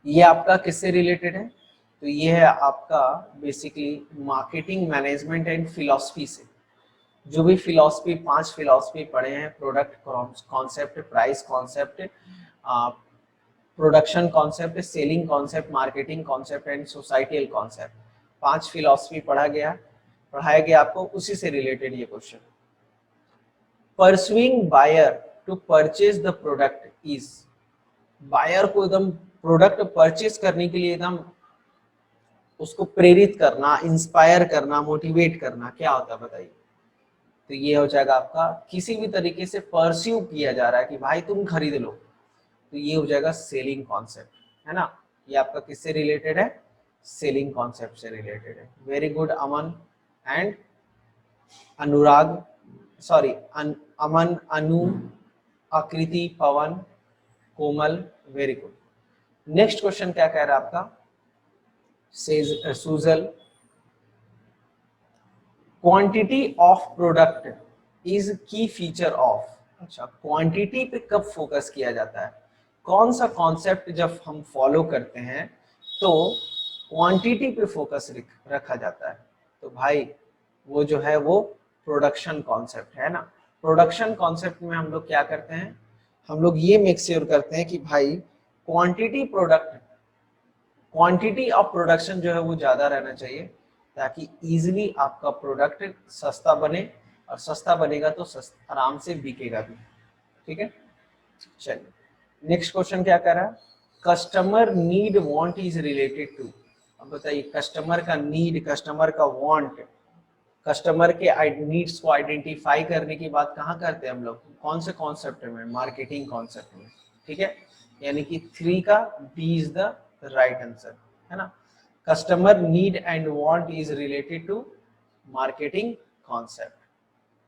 ये आपका किससे रिलेटेड है, तो ये है आपका basically marketing management and philosophy से। जो भी फिलॉसफी, 5 फिलॉसफी पढ़े हैं, product concept, price concept, production concept, selling concept, marketing concept and societal concept, 5 philosophy पढ़ाया गया आपको, उसी से रिलेटेड ये question. Persuading buyer to purchase the product is, buyer को एकदम प्रोडक्ट परचेज करने के लिए एकदम उसको प्रेरित करना, इंस्पायर करना, मोटिवेट करना, क्या होता है बताइए। तो ये हो जाएगा आपका, किसी भी तरीके से परस्यू किया जा रहा है कि भाई तुम खरीद लो, तो ये हो जाएगा सेलिंग कॉन्सेप्ट, है ना। ये आपका किससे रिलेटेड है, सेलिंग कॉन्सेप्ट से रिलेटेड है। Very good Aman and Anurag, sorry Aman, Anu, Aakriti, Pawan, Komal, very good. Next question क्या कह रहा है आपका, Sujal, quantity of product is key feature of. अच्छा, क्वांटिटी पे कब फोकस किया जाता है, कौन सा कॉन्सेप्ट जब हम फॉलो करते हैं तो क्वांटिटी पे फोकस रखा जाता है। तो भाई वो जो है वो प्रोडक्शन कॉन्सेप्ट है ना। प्रोडक्शन कॉन्सेप्ट में हम लोग क्या करते हैं, हम लोग ये मेक श्योर करते हैं कि भाई क्वांटिटी ऑफ प्रोडक्शन जो है वो ज्यादा रहना चाहिए, ताकि इजीली आपका प्रोडक्ट सस्ता बने, और सस्ता बनेगा तो आराम से बिकेगा भी। ठीक है, चलिए नेक्स्ट क्वेश्चन क्या कर रहा है, customer need want is related to. अब बताइए, कस्टमर का नीड, कस्टमर का वांट, कस्टमर के नीड्स को आइडेंटिफाई करने की बात कहाँ करते हैं हम लोग, कौन से कॉन्सेप्ट में, मार्केटिंग कॉन्सेप्ट में। ठीक है, यानी कि 3 का B is the right answer, है ना। Customer need and want is related to marketing concept.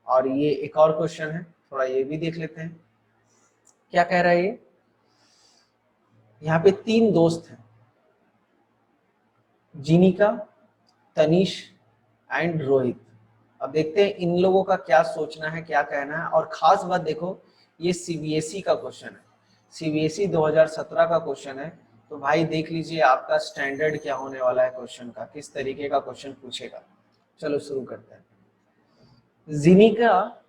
और ये एक और क्वेश्चन है, थोड़ा ये भी देख लेते हैं क्या कह रहा है ये। यहाँ पे 3 दोस्त हैं, जिनिका, तनीश एंड रोहित। अब देखते हैं इन लोगों का क्या सोचना है, क्या कहना है। और खास बात देखो, ये सीबीएसई का क्वेश्चन है, सीबीएसई 2017 का क्वेश्चन है। तो भाई देख लीजिए आपका स्टैंडर्ड क्या होने वाला है क्वेश्चन का, किस तरीके का क्वेश्चन पूछेगा। चलो शुरू करते हैं। जिनिका,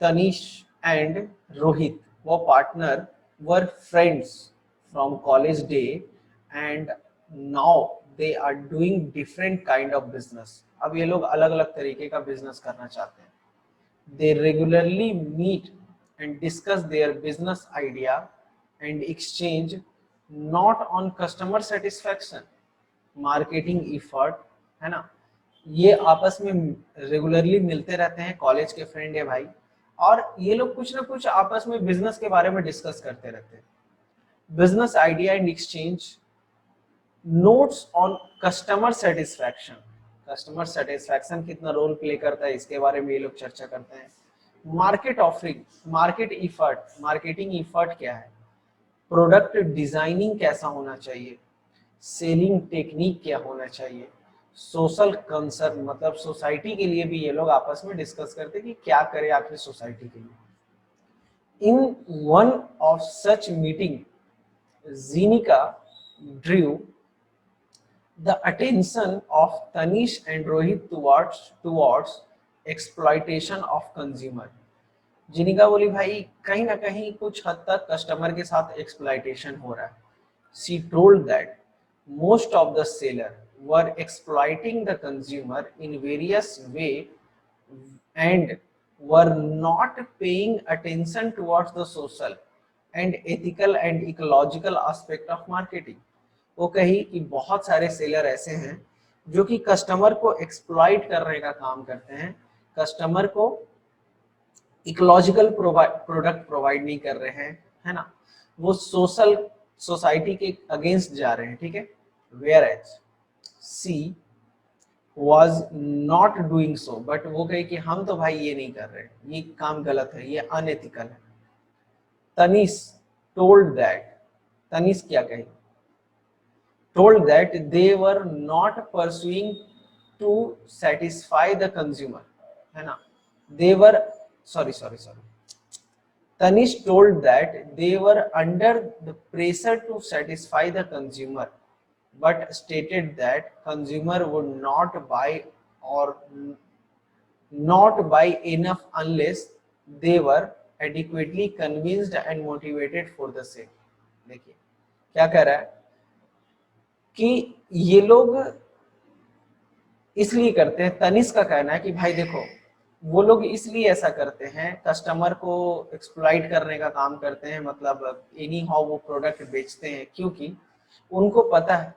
तनीश एंड रोहित वो partner were friends from college day and now they are doing different kind of business. अब ये लोग अलग अलग तरीके का बिजनेस करना चाहते हैं। They regularly meet and discuss their business idea and exchange note on customer satisfaction, marketing effort, है ना। ये आपस में रेगुलरली मिलते रहते हैं, कॉलेज के फ्रेंड है भाई, और ये लोग कुछ ना कुछ आपस में बिजनेस के बारे में डिस्कस करते रहते हैं। Business idea and exchange notes on customer satisfaction, customer satisfaction कितना रोल प्ले करता है इसके बारे में ये लोग चर्चा करते हैं। Market offering, market effort, marketing effort क्या है, प्रोडक्ट डिजाइनिंग कैसा होना चाहिए, सेलिंग टेक्निक क्या होना चाहिए, सोशल कंसर्न, मतलब सोसाइटी के लिए भी ये लोग आपस में डिस्कस करते हैं कि क्या करे आखिर सोसाइटी के लिए। In one of such meeting Jinika drew the attention of Tanish and Rohit towards exploitation of consumer. जिनिका बोली भाई कहीं ना कहीं कुछ हद तक कस्टमर के साथ एक्सप्लॉइटेशन हो रहा है. She told that most of the seller were exploiting the consumer in various way and were not paying attention towards the social and ethical and ecological aspect of marketing. वो कही कि बहुत सारे सेलर ऐसे हैं जो कि कस्टमर को एक्सप्लॉइट करने का काम करते हैं, कस्टमर को इकोलॉजिकल प्रोडक्ट प्रोवाइड नहीं कर रहे हैं, है ना, वो सोशल सोसाइटी के अगेंस्ट जा रहे हैं. ठीक है, whereas she was not doing so, but वो कहे कि हम तो भाई ये नहीं कर रहे, ये काम गलत है, ये अनएथिकल है. तनिष told that, तनिष क्या कही, told that they were not pursuing to satisfy the consumer, है ना, they were sorry Tanish told that they were under the pressure to satisfy the consumer but stated that consumer would not buy or not buy enough unless they were adequately convinced and motivated for the same. देखिए क्या कह रहा है कि ये लोग इसलिए करते हैं. तनिष का कहना है कि भाई देखो वो लोग इसलिए ऐसा करते हैं, कस्टमर को एक्सप्लॉइट करने का काम करते हैं, मतलब एनी हाउ वो प्रोडक्ट बेचते हैं, क्योंकि उनको पता है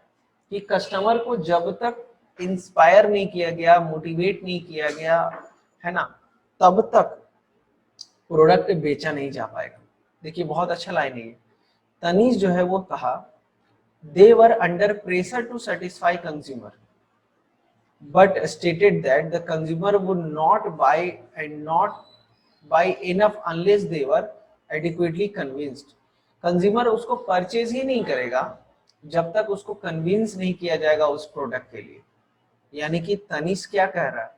कि कस्टमर को जब तक इंस्पायर नहीं किया गया, मोटिवेट नहीं किया गया, है ना, तब तक प्रोडक्ट बेचा नहीं जा पाएगा. देखिए बहुत अच्छा लाइन है. तनीष जो है वो कहा they were under pressure to satisfy consumer but stated that the consumer would not buy and not buy enough unless they were adequately convinced. Consumer उसको परचेज ही नहीं करेगा जब तक उसको कन्विंस नहीं किया जाएगा उस प्रोडक्ट के लिए. यानी कि तनिष क्या कह रहा है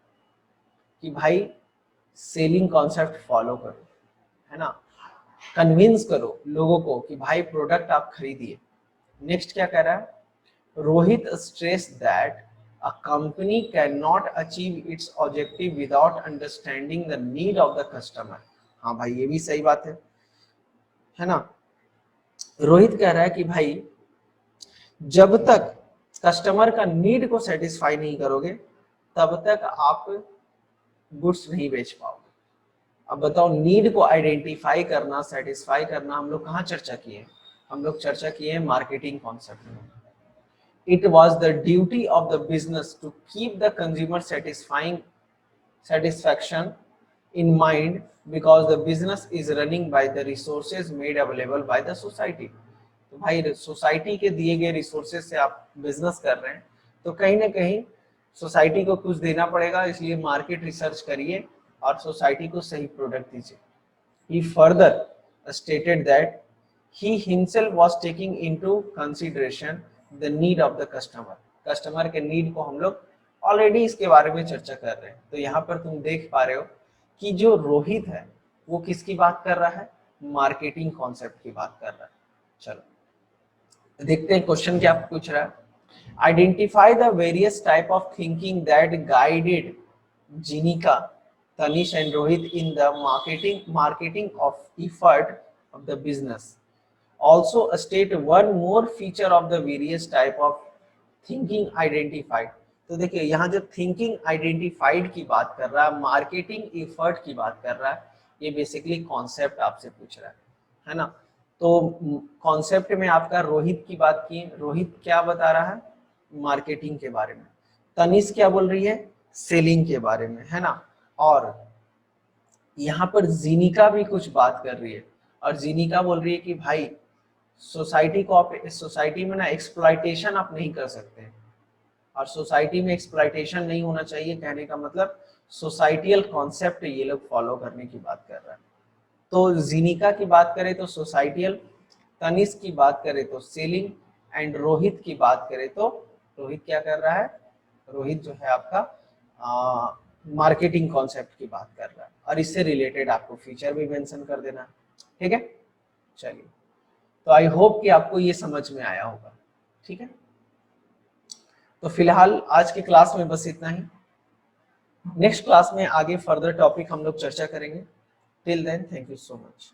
कि भाई सेलिंग कॉन्सेप्ट फॉलो करो, है ना, कन्विंस करो लोगों को कि भाई प्रोडक्ट आप खरीदिए. नेक्स्ट क्या कह रहा है, Rohit stress that a company cannot achieve its objective without understanding the need of the customer. हाँ भाई ये भी सही बात है ना. रोहित कह रहा है कि भाई जब तक कस्टमर का नीड को सेटिस्फाई नहीं करोगे तब तक आप गुड्स नहीं बेच पाओगे. अब बताओ नीड को आइडेंटिफाई करना, सेटिस्फाई करना हम लोग कहाँ चर्चा किए, हम लोग चर्चा किए मार्केटिंग कॉन्सेप्ट में. It was the duty of the business to keep the consumer satisfaction in mind because the business is running by the resources made available by the society. तो भाई सोसाइटी के दिए गए रिसोर्सेज से आप business कर रहे हैं तो कहीं ना कहीं सोसाइटी को कुछ देना पड़ेगा, इसलिए मार्केट रिसर्च करिए और सोसाइटी को सही प्रोडक्ट दीजिए. He further stated that he himself was taking into consideration the need of the customer. Customer के नीड को हम लोग ऑलरेडी इसके बारे में चर्चा कर रहे हैं. तो यहाँ पर तुम देख पा रहे हो कि जो रोहित है वो किसकी बात कर रहा है, मार्केटिंग कॉन्सेप्ट की बात कर रहा है. चलो देखते हैं क्वेश्चन क्या पूछ रहा है. Identify the various type of thinking that guided Jinika, Tanish and Rohit in the marketing of effort of the business. Also state one more feature of the various type of thinking identified. तो देखिए यहाँ जो थिंकिंग आइडेंटिफाइड की बात कर रहा है, marketing effort की बात कर रहा है, ये बेसिकली कॉन्सेप्ट आपसे पूछ रहा है ना. तो कॉन्सेप्ट में आपका रोहित की बात की, रोहित क्या बता रहा है, मार्केटिंग के बारे में. तनिष क्या बोल रही है, सेलिंग के बारे में, है ना. और यहाँ पर जिनिका भी कुछ बात कर रही है और जिनिका बोल रही है कि भाई सोसाइटी को आप सोसाइटी में ना एक्सप्लॉइटेशन आप नहीं कर सकते और सोसाइटी में एक्सप्लॉइटेशन नहीं होना चाहिए. कहने का मतलब सोसाइटियल कॉन्सेप्ट ये लोग फॉलो करने की बात कर रहा है. तो जिनिका की बात करें तो सोसाइटियल, तनिष की बात करें तो सेलिंग एंड रोहित की बात करें तो रोहित क्या कर रहा है, रोहित जो है आपका मार्केटिंग कॉन्सेप्ट की बात कर रहा है और इससे रिलेटेड आपको फीचर भी मेंशन कर देना है. ठीक है, चलिए तो आई होप कि आपको ये समझ में आया होगा. ठीक है, तो फिलहाल आज की क्लास में बस इतना ही। नेक्स्ट क्लास में आगे फर्दर टॉपिक हम लोग चर्चा करेंगे। Till then thank you so much.